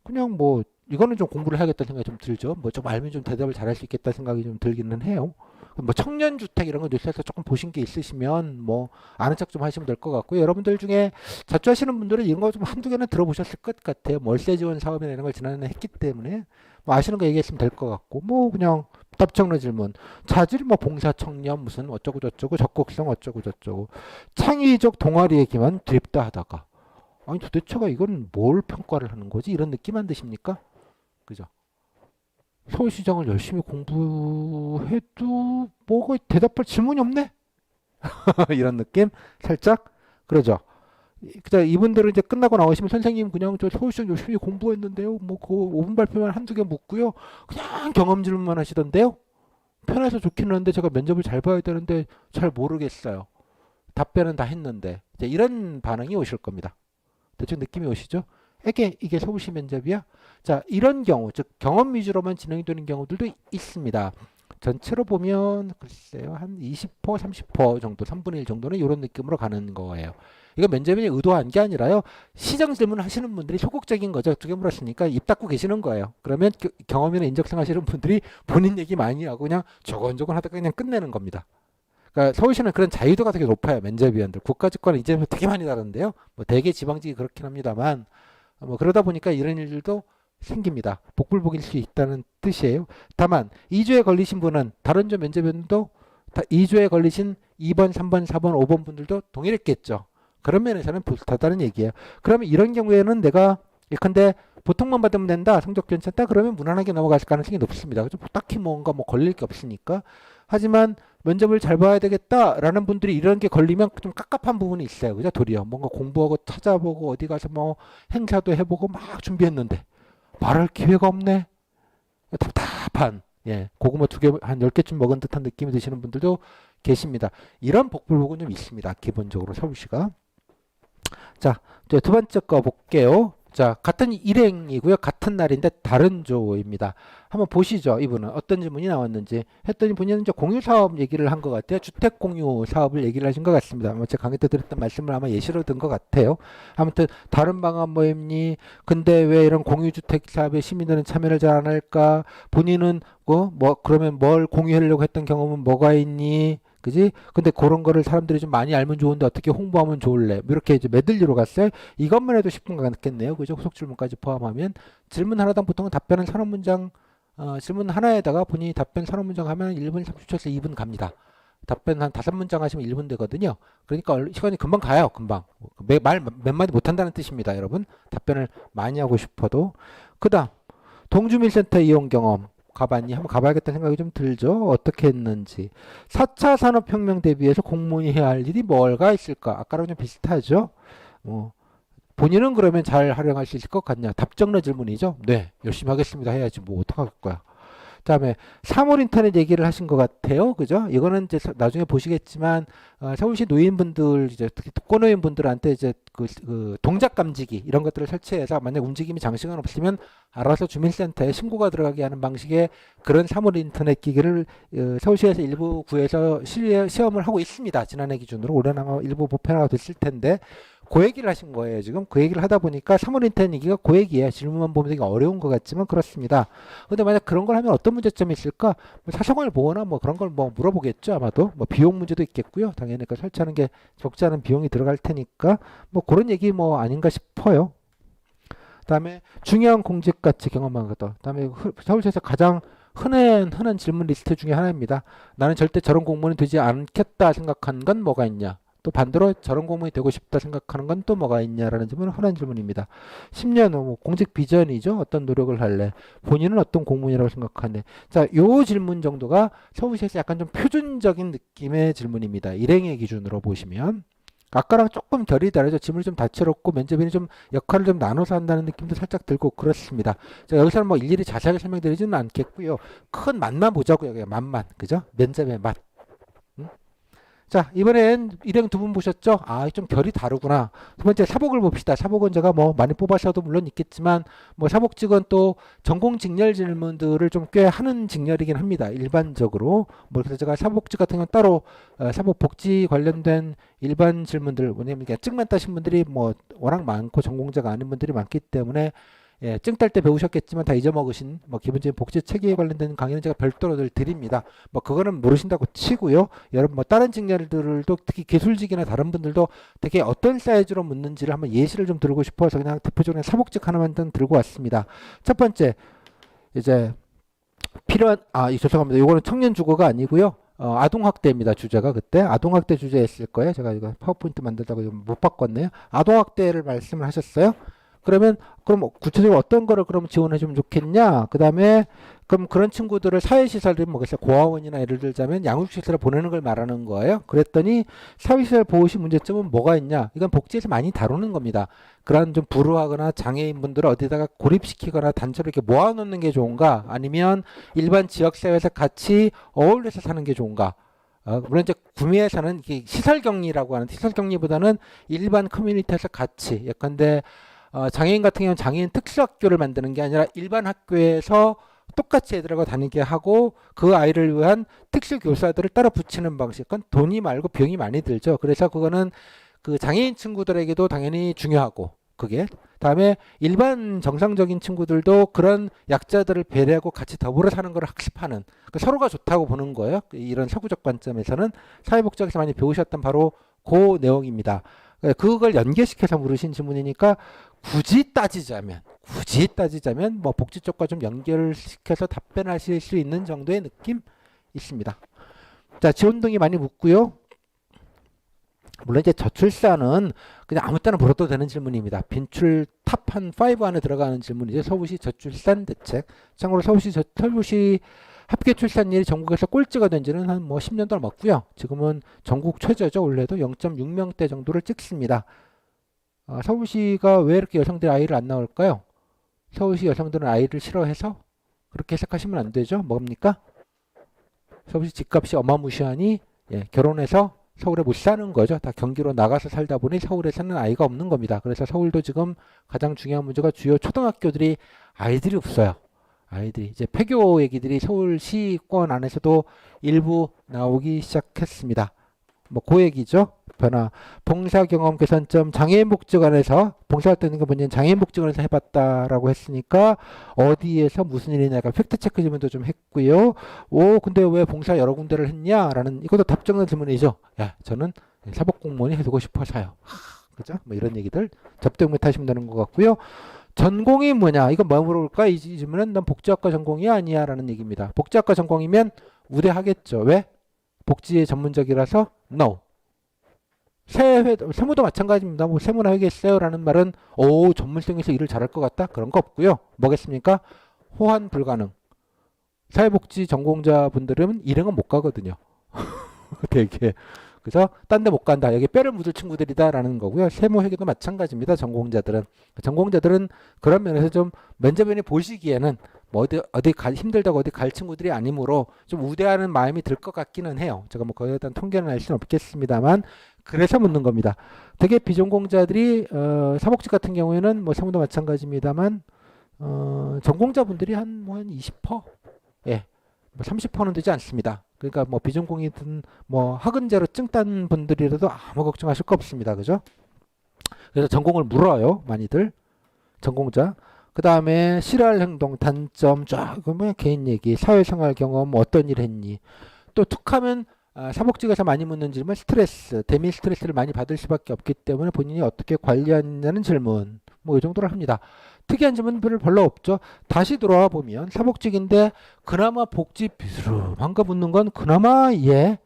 S1: 그냥 뭐 이거는 좀 공부를 해야겠다는 생각이 좀 들죠. 뭐 좀 알면 좀 대답을 잘할 수 있겠다 생각이 좀 들기는 해요. 뭐 청년주택 이런 거 뉴스에서 조금 보신 게 있으시면 뭐 아는 척 좀 하시면 될 것 같고요. 여러분들 중에 자주하시는 분들은 이런 거 좀 한두 개는 들어보셨을 것 같아요. 뭐 월세 지원 사업이나 이런 걸 지난해 했기 때문에 뭐 아시는 거 얘기했으면 될 것 같고 뭐 그냥 답정너 질문 자질이 뭐 봉사 청년 무슨 어쩌고 저쩌고 적극성 어쩌고 저쩌고 창의적 동아리 얘기만 드립다 하다가 아니 도대체가 이건 뭘 평가를 하는 거지 이런 느낌 안 드십니까? 그죠? 서울시장을 열심히 공부해도 뭐가 대답할 질문이 없네? 이런 느낌? 살짝? 그러죠. 그자 이분들은 이제 끝나고 나오시면 선생님 그냥 저 서울시장 열심히 공부했는데요. 뭐 그거 5분 발표만 한두 개 묻고요. 그냥 경험 질문만 하시던데요. 편해서 좋긴 한데 제가 면접을 잘 봐야 되는데 잘 모르겠어요. 답변은 다 했는데 이제 이런 반응이 오실 겁니다. 대충 느낌이 오시죠? 이게 서울시 면접이야? 자, 이런 경우, 즉 경험 위주로만 진행이 되는 경우들도 있습니다. 전체로 보면 글쎄요, 한 20%, 30% 정도, 3분의 1 정도는 이런 느낌으로 가는 거예요. 이거 면접이 의도한 게 아니라요. 시정 질문 하시는 분들이 소극적인 거죠. 두 개 물었으니까 입 닫고 계시는 거예요. 그러면 경험이나 인적성 하시는 분들이 본인 얘기 많이 하고 그냥 저건저건 하다가 그냥 끝내는 겁니다. 그러니까 서울시는 그런 자유도가 되게 높아요. 면접위원들. 국가직과는 이제 되게 많이 다른데요. 뭐 대개 지방직이 그렇긴 합니다만 뭐 그러다 보니까 이런 일들도 생깁니다. 복불복일 수 있다는 뜻이에요. 다만 2주에 걸리신 분은 다른 조 면접위원도 2주에 걸리신 2번, 3번, 4번, 5번 분들도 동일했겠죠. 그런 면에서는 다른 얘기예요. 그러면 이런 경우에는 내가 예컨대 보통만 받으면 된다. 성적 괜찮다. 그러면 무난하게 넘어갈 가능성이 높습니다. 그죠? 딱히 뭔가 뭐 걸릴 게 없으니까. 하지만 면접을 잘 봐야 되겠다라는 분들이 이런 게 걸리면 좀 깝깝한 부분이 있어요. 그죠? 도리어 뭔가 공부하고 찾아보고 어디 가서 뭐 행사도 해보고 막 준비했는데 말할 기회가 없네. 답답한. 예. 고구마 2개, 한 10개쯤 먹은 듯한 느낌이 드시는 분들도 계십니다. 이런 복불복은 좀 있습니다. 기본적으로 서울시가. 자, 두 번째 거 볼게요. 자, 같은 일행이고요. 같은 날인데 다른 조입니다. 한번 보시죠. 이분은 어떤 질문이 나왔는지 했더니 본인은 이제 공유 사업 얘기를 한 것 같아요. 주택 공유 사업을 얘기를 하신 것 같습니다. 아마 제가 강의 때 드렸던 말씀을 아마 예시로 든 것 같아요. 아무튼 다른 방안 뭐 있니? 근데 왜 이런 공유 주택 사업에 시민들은 참여를 잘 안 할까? 본인은 뭐 그러면 뭘 공유하려고 했던 경험은 뭐가 있니? 그지? 근데 그런 거를 사람들이 좀 많이 알면 좋은데 어떻게 홍보하면 좋을래? 뭐 이렇게 이제 메들리로 갔어요. 이것만 해도 10분 가겠네요. 그죠? 후속 질문까지 포함하면 질문 하나당 보통 답변은 서너 문장 질문 하나에다가 본인이 답변 서너 문장 하면 1분 30초에서 2분 갑니다. 답변 한 5문장 하시면 1분 되거든요. 그러니까 시간이 금방 가요. 금방. 말 몇 마디 못 한다는 뜻입니다, 여러분. 답변을 많이 하고 싶어도. 그다음 동주민센터 이용 경험. 가봤니? 한번 가봐야겠다는 생각이 좀 들죠. 어떻게 했는지. 4차 산업혁명 대비해서 공무원이 해야 할 일이 뭐가 있을까? 아까랑 좀 비슷하죠. 본인은 그러면 잘 활용할 수 있을 것 같냐? 답정너 질문이죠. 네, 열심히 하겠습니다. 해야지 뭐 어떡할 거야. 그다음에 사물 인터넷 얘기를 하신 것 같아요. 그죠? 이거는 이제 나중에 보시겠지만 서울시 노인분들 이제 특히 독거노인분들한테 이제 그 동작 감지기 이런 것들을 설치해서 만약 움직임이 장시간 없으면 알아서 주민센터에 신고가 들어가게 하는 방식의 그런 사물 인터넷 기기를 서울시에서 일부 구에서 시험을 하고 있습니다. 지난해 기준으로 올해는 아마 일부 보편화가 됐을 텐데 그 얘기를 하신 거예요. 지금 그 얘기를 하다 보니까 사물 인터넷 얘기가 그 얘기예요. 질문만 보면 되게 어려운 것 같지만 그렇습니다. 근데 만약 그런 걸 하면 어떤 문제점이 있을까? 뭐 사생활 보호나 뭐 그런 걸 뭐 물어보겠죠. 아마도 뭐 비용 문제도 있겠고요. 당연히 그 설치하는 게 적지 않은 비용이 들어갈 테니까 뭐 그런 얘기 뭐 아닌가 싶어요. 그다음에 중요한 공직 가치 경험한 것. 그다음에 서울시에서 가장 흔한 질문 리스트 중에 하나입니다. 나는 절대 저런 공무원이 되지 않겠다 생각한 건 뭐가 있냐? 또 반대로 저런 공무원이 되고 싶다 생각하는 건 또 뭐가 있냐라는 질문은 흔한 질문입니다. 10년 후 뭐 공직 비전이죠. 어떤 노력을 할래? 본인은 어떤 공무원이라고 생각하네? 자, 요 질문 정도가 서울시에서 약간 좀 표준적인 느낌의 질문입니다. 일행의 기준으로 보시면. 아까랑 조금 결이 다르죠. 질문이 좀 다채롭고 면접인이 좀 역할을 좀 나눠서 한다는 느낌도 살짝 들고 그렇습니다. 자, 여기서는 뭐 일일이 자세하게 설명드리지는 않겠고요. 큰 맛만 보자고요. 그냥 맛만. 그죠? 면접의 맛. 자, 이번엔 일행 두 분 보셨죠? 아, 좀 결이 다르구나. 두 번째 사복을 봅시다. 사복은 제가 뭐 많이 뽑아셔도 물론 있겠지만 뭐 사복직은 또 전공 직렬 질문들을 좀 꽤 하는 직렬이긴 합니다. 일반적으로. 뭐 그래서 제가 사복직 같은 건 따로 사복 복지 관련된 일반 질문들, 뭐냐면 그냥 증만 따신 분들이 뭐 워낙 많고 전공자가 아닌 분들이 많기 때문에 예, 증 딸 때 배우셨겠지만 다 잊어먹으신 뭐 기본적인 복지 체계에 관련된 강의는 제가 별도로 늘 드립니다. 뭐 그거는 모르신다고 치고요. 여러분 뭐 다른 직렬들도 특히 기술직이나 다른 분들도 되게 어떤 사이즈로 묻는지를 한번 예시를 좀 들고 싶어서 그냥 대표적으로 사복직 하나만 좀 들고 왔습니다. 첫 번째 이제 필요한 죄송합니다. 이거는 청년 주거가 아니고요. 아동학대입니다. 주제가 그때 아동학대 주제였을 거예요. 제가 이거 파워포인트 만들다가 못 바꿨네요. 아동학대를 말씀을 하셨어요. 그러면 그럼 구체적으로 어떤 거를 그럼 지원해 주면 좋겠냐? 그다음에 그럼 그런 친구들을 사회시설이 뭐겠어요? 고아원이나 예를 들자면 양육시설에 보내는 걸 말하는 거예요. 그랬더니 사회시설 보호시 문제점은 뭐가 있냐? 이건 복지에서 많이 다루는 겁니다. 그런 좀 불우하거나 장애인분들을 어디다가 고립시키거나 단체로 이렇게 모아놓는 게 좋은가? 아니면 일반 지역사회에서 같이 어울려서 사는 게 좋은가? 물론 이제 구미에서는 시설격리라고 하는 시설격리보다는 일반 커뮤니티에서 같이 예컨대 장애인 같은 경우는 장애인 특수학교를 만드는 게 아니라 일반 학교에서 똑같이 애들하고 다니게 하고 그 아이를 위한 특수교사들을 따로 붙이는 방식. 그건 돈이 말고 비용이 많이 들죠. 그래서 그거는 그 장애인 친구들에게도 당연히 중요하고 그게 다음에 일반 정상적인 친구들도 그런 약자들을 배려하고 같이 더불어 사는 걸 학습하는 그러니까 서로가 좋다고 보는 거예요. 이런 서구적 관점에서는 사회복지학에서 많이 배우셨던 바로 그 내용입니다. 그걸 연계시켜서 물으신 질문이니까 굳이 따지자면 뭐 복지 쪽과 좀 연결시켜서 답변하실 수 있는 정도의 느낌 있습니다. 자, 지원 등이 많이 묻고요. 물론 이제 저출산은 그냥 아무 때나 물어도 되는 질문입니다. 빈출 탑 한 5 안에 들어가는 질문이죠. 서울시 저출산 대책. 참고로 서울시 합계 출산율이 전국에서 꼴찌가 된 지는 한 뭐 10년도 넘었고요. 지금은 전국 최저죠. 올해도 0.6명대 정도를 찍습니다. 서울시가 왜 이렇게 여성들이 아이를 안 낳을까요? 서울시 여성들은 아이를 싫어해서? 그렇게 해석하시면 안 되죠. 뭡니까? 서울시 집값이 어마무시하니 결혼해서 서울에 못 사는 거죠. 다 경기로 나가서 살다 보니 서울에서는 아이가 없는 겁니다. 그래서 서울도 지금 가장 중요한 문제가 주요 초등학교들이 아이들이 없어요. 아이들이 이제 폐교 얘기들이 서울시권 안에서도 일부 나오기 시작했습니다. 뭐 그 얘기죠. 변화. 봉사경험 개선점 장애인 복지관에서 봉사활동인 거 뭐냐면 장애인 복지관에서 해봤다라고 했으니까 어디에서 무슨 일이냐가 팩트체크 질문도 좀 했고요. 근데 왜 봉사 여러 군데를 했냐라는 이것도 답정는 질문이죠. 야, 저는 사법공무원이 해두고 싶어서요. 그죠? 뭐 이런 얘기들 접대응면 하시면 되는 것 같고요. 전공이 뭐냐? 이거 뭐 물어볼까? 이 질문은 난 복지학과 전공이 아니야 라는 얘기입니다. 복지학과 전공이면 우대하겠죠. 왜? 복지에 전문적이라서 no. 세무도 마찬가지입니다. 뭐 세무나 하겠어요? 라는 말은 전문성에서 일을 잘할 것 같다? 그런 거 없고요. 뭐겠습니까? 호환 불가능. 사회복지 전공자분들은 일행은 못 가거든요. 되게. 그죠? 딴 데 못 간다. 여기 뼈를 묻을 친구들이다라는 거고요. 세무회계도 마찬가지입니다. 전공자들은 그런 면에서 좀 면접원이 보시기에는 뭐 힘들다고 어디 갈 친구들이 아니므로 좀 우대하는 마음이 들 것 같기는 해요. 제가 뭐 거기에 대한 통계는 알 수는 없겠습니다만 그래서 묻는 겁니다. 되게 비전공자들이 사복직 같은 경우에는 뭐 세무도 마찬가지입니다만 전공자분들이 한 20%, 예, 뭐 30%는 되지 않습니다. 그러니까 뭐 비전공이든 뭐 학은제로 증 딴 분들이라도 아무 걱정하실 거 없습니다. 그죠? 그래서 전공을 물어요. 많이들. 전공자. 그 다음에 싫어할 행동, 단점, 쫙, 그러면 개인 얘기, 사회생활 경험, 어떤 일 했니. 또 툭하면 사복직에서 많이 묻는 질문, 스트레스, 대면 스트레스를 많이 받을 수밖에 없기 때문에 본인이 어떻게 관리하느냐는 질문. 뭐 이 정도를 합니다. 특이한 질문은 별로 없죠. 다시 돌아와 보면 사복직인데 그나마 복지 비스름한 거 묻는 건 그나마 예.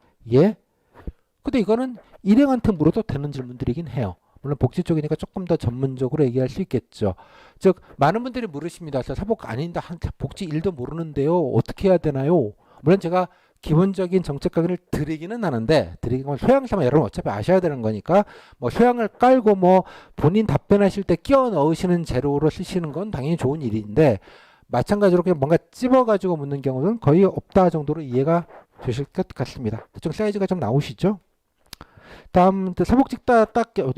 S1: 근데 이거는 일행한테 물어도 되는 질문들이긴 해요. 물론 복지 쪽이니까 조금 더 전문적으로 얘기할 수 있겠죠. 즉 많은 분들이 물으십니다. 저 사복 아닌데 복지 일도 모르는데요. 어떻게 해야 되나요? 물론 제가 기본적인 정책 강의를 드리기는 하는데 드리긴 소양 삼아 여러분 어차피 아셔야 되는 거니까 뭐 소양을 깔고 뭐 본인 답변하실 때 끼워 넣으시는 재료로 쓰시는 건 당연히 좋은 일인데 마찬가지로 그냥 뭔가 찝어가지고 묻는 경우는 거의 없다 정도로 이해가 되실 것 같습니다. 대충 사이즈가 좀 나오시죠? 다음 사복직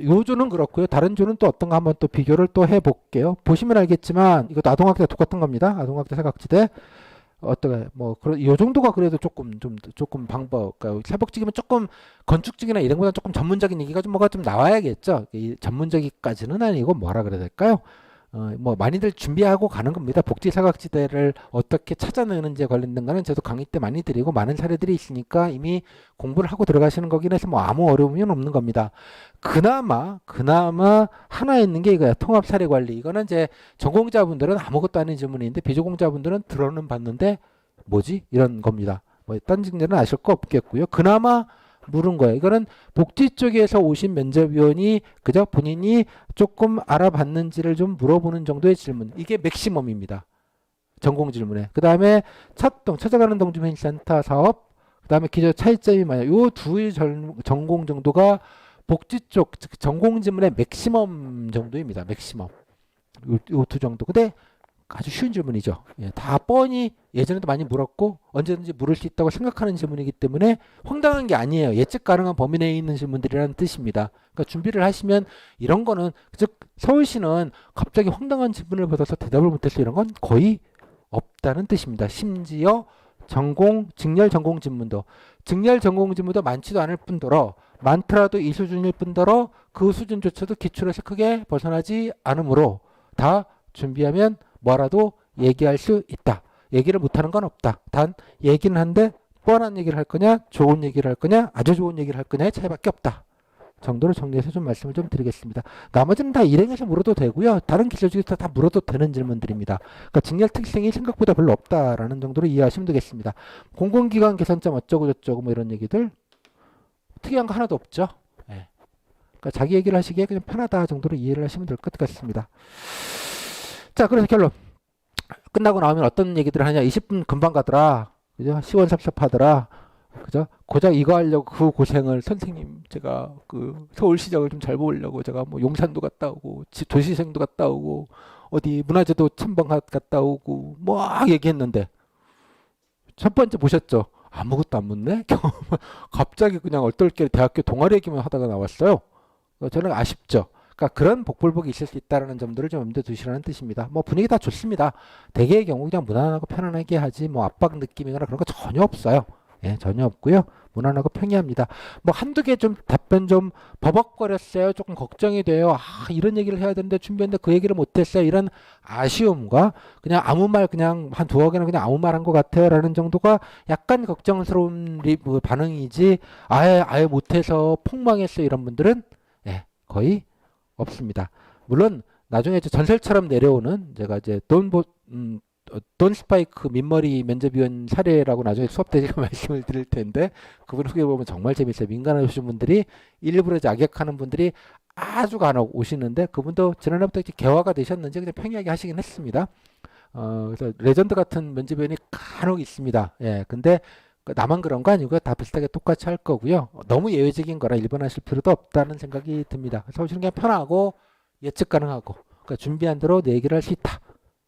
S1: 요 조는 그렇고요. 다른 조는 또 어떤가 한번 또 비교를 또 해볼게요. 보시면 알겠지만 이것도 아동학대 똑같은 겁니다. 아동학대 사각지대 어떻게 뭐 그런 요 정도가 그래도 조금 방법 그러니까 사복직이면 조금 건축직이나 이런 거보다 조금 전문적인 얘기가 좀 뭐가 좀 나와야겠죠. 이 전문적이까지는 아니고 뭐라 그래야 될까요? 뭐 많이들 준비하고 가는 겁니다. 복지 사각지대를 어떻게 찾아내는지에 관련된 거는 저도 강의 때 많이 드리고 많은 사례들이 있으니까 이미 공부를 하고 들어가시는 거긴 해서 뭐 아무 어려움이 없는 겁니다. 그나마 하나 있는 게 이거야. 통합 사례 관리. 이거는 이제 전공자분들은 아무것도 아닌 질문인데 비전공자분들은 들어는 봤는데 뭐지? 이런 겁니다. 뭐 딴 직렬은 아실 거 없겠고요. 그나마 물은 거예요. 이거는 복지 쪽에서 오신 면접위원이 그저 본인이 조금 알아봤는지를 좀 물어보는 정도의 질문. 이게 맥시멈입니다. 전공 질문에. 그 다음에 찾아가는 동주민센터 사업. 그 다음에 기저 차이점이 많아요. 요 두 전공 정도가 복지 쪽 전공 질문의 맥시멈 정도입니다. 맥시멈. 요 두 정도. 근데 아주 쉬운 질문이죠. 예, 다 뻔히 예전에도 많이 물었고 언제든지 물을 수 있다고 생각하는 질문이기 때문에 황당한 게 아니에요. 예측 가능한 범위 내에 있는 질문들이라는 뜻입니다. 그러니까 준비를 하시면 이런 거는 즉 서울시는 갑자기 황당한 질문을 받아서 대답을 못해서 이런 건 거의 없다는 뜻입니다. 심지어 직렬 전공 질문도 많지도 않을 뿐더러 많더라도 이 수준일 뿐더러 그 수준조차도 기출에서 크게 벗어나지 않으므로 다 준비하면 뭐라도 얘기할 수 있다. 얘기를 못하는 건 없다. 단 얘기는 한데 뻔한 얘기를 할 거냐, 좋은 얘기를 할 거냐, 아주 좋은 얘기를 할 거냐의 차이밖에 없다. 정도로 정리해서 좀 말씀을 좀 드리겠습니다. 나머지는 다 일행에서 물어도 되고요. 다른 기술 중에서 다 물어도 되는 질문들입니다. 그러니까 직렬 특성이 생각보다 별로 없다라는 정도로 이해하시면 되겠습니다. 공공기관 개선점 어쩌고 저쩌고 뭐 이런 얘기들 특이한 거 하나도 없죠. 네. 그러니까 자기 얘기를 하시기에 그냥 편하다 정도로 이해를 하시면 될 것 같습니다. 자, 그래서 결론. 끝나고 나오면 어떤 얘기들을 하냐. 20분 금방 가더라. 그죠? 시원섭섭하더라. 그죠? 고작 이거 하려고 그 고생을 선생님 제가 그 서울시장을 좀 잘 보려고 제가 뭐 용산도 갔다 오고 도시생도 갔다 오고 어디 문화재도 탐방 갔다 오고 막 얘기했는데 첫 번째 보셨죠? 아무것도 안 묻네? 갑자기 그냥 얼떨결에 대학교 동아리 얘기만 하다가 나왔어요. 저는 아쉽죠. 그러니까 그런 복불복이 있을 수 있다는 점들을 좀 염두에 두시라는 뜻입니다. 뭐 분위기 다 좋습니다. 대개의 경우 그냥 무난하고 편안하게 하지 뭐 압박 느낌이거나 그런 거 전혀 없어요. 예, 전혀 없고요. 무난하고 평이합니다. 뭐 한두 개 좀 답변 좀 버벅거렸어요. 조금 걱정이 돼요. 이런 얘기를 해야 되는데 준비했는데 그 얘기를 못했어요. 이런 아쉬움과 그냥 아무 말 그냥 한 두어 개는 그냥 아무 말 한 것 같아요. 라는 정도가 약간 걱정스러운 반응이지 아예 못해서 폭망했어요. 이런 분들은 예, 거의 없습니다. 물론 나중에 전설처럼 내려오는 제가 이제 돈 스파이크 민머리 면접위원 사례라고 나중에 수업 때 제가 말씀을 드릴 텐데 그분 후기 보면 정말 재밌어요. 민감하신 분들이 일부러 악역하는 분들이 아주 간혹 오시는데 그분도 지난해부터 개화가 되셨는지 그냥 평이하게 하시긴 했습니다. 그래서 레전드 같은 면접위원이 간혹 있습니다. 예, 근데 나만 그런 거 아니고요. 다 비슷하게 똑같이 할 거고요. 너무 예외적인 거라 일반화하실 필요도 없다는 생각이 듭니다. 서울시는 그냥 편하고 예측 가능하고 그러니까 준비한 대로 내 얘기를 할 수 있다.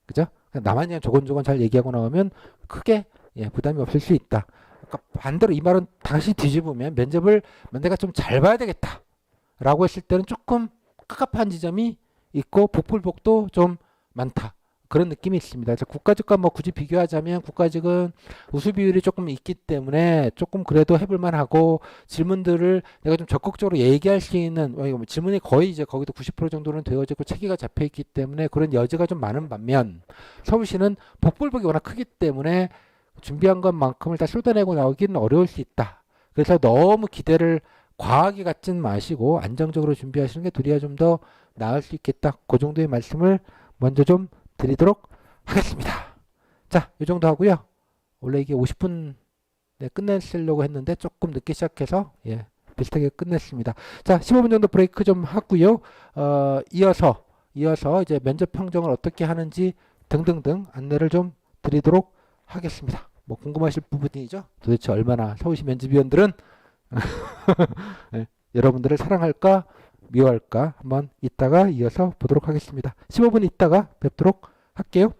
S1: 그죠? 나만 그냥 조곤조곤 잘 얘기하고 나오면 크게 부담이 없을 수 있다. 그러니까 반대로 이 말은 다시 뒤집으면 면접을 내가 좀 잘 봐야 되겠다. 라고 했을 때는 조금 깝깝한 지점이 있고 복불복도 좀 많다. 그런 느낌이 있습니다. 그래서 국가직과 뭐 굳이 비교하자면 국가직은 우수 비율이 조금 있기 때문에 조금 그래도 해볼 만하고 질문들을 내가 좀 적극적으로 얘기할 수 있는 질문이 거의 이제 거기도 90% 정도는 되어지고 체계가 잡혀 있기 때문에 그런 여지가 좀 많은 반면 서울시는 복불복이 워낙 크기 때문에 준비한 것만큼을 다 쏟아내고 나오기는 어려울 수 있다. 그래서 너무 기대를 과하게 갖진 마시고 안정적으로 준비하시는 게 둘이야 좀 더 나을 수 있겠다. 그 정도의 말씀을 먼저 좀 드리도록 하겠습니다. 자, 이 정도 하고요. 원래 이게 50분 끝냈으려고 했는데 조금 늦게 시작해서 비슷하게 끝냈습니다. 자, 15분 정도 브레이크 좀 하고요. 이어서 이제 면접 평정을 어떻게 하는지 등등등 안내를 좀 드리도록 하겠습니다. 뭐 궁금하실 부분이죠. 도대체 얼마나 서울시 면접위원들은 여러분들을 사랑할까 미워할까 한번 이따가 이어서 보도록 하겠습니다. 15분 있다가 뵙도록 할게요.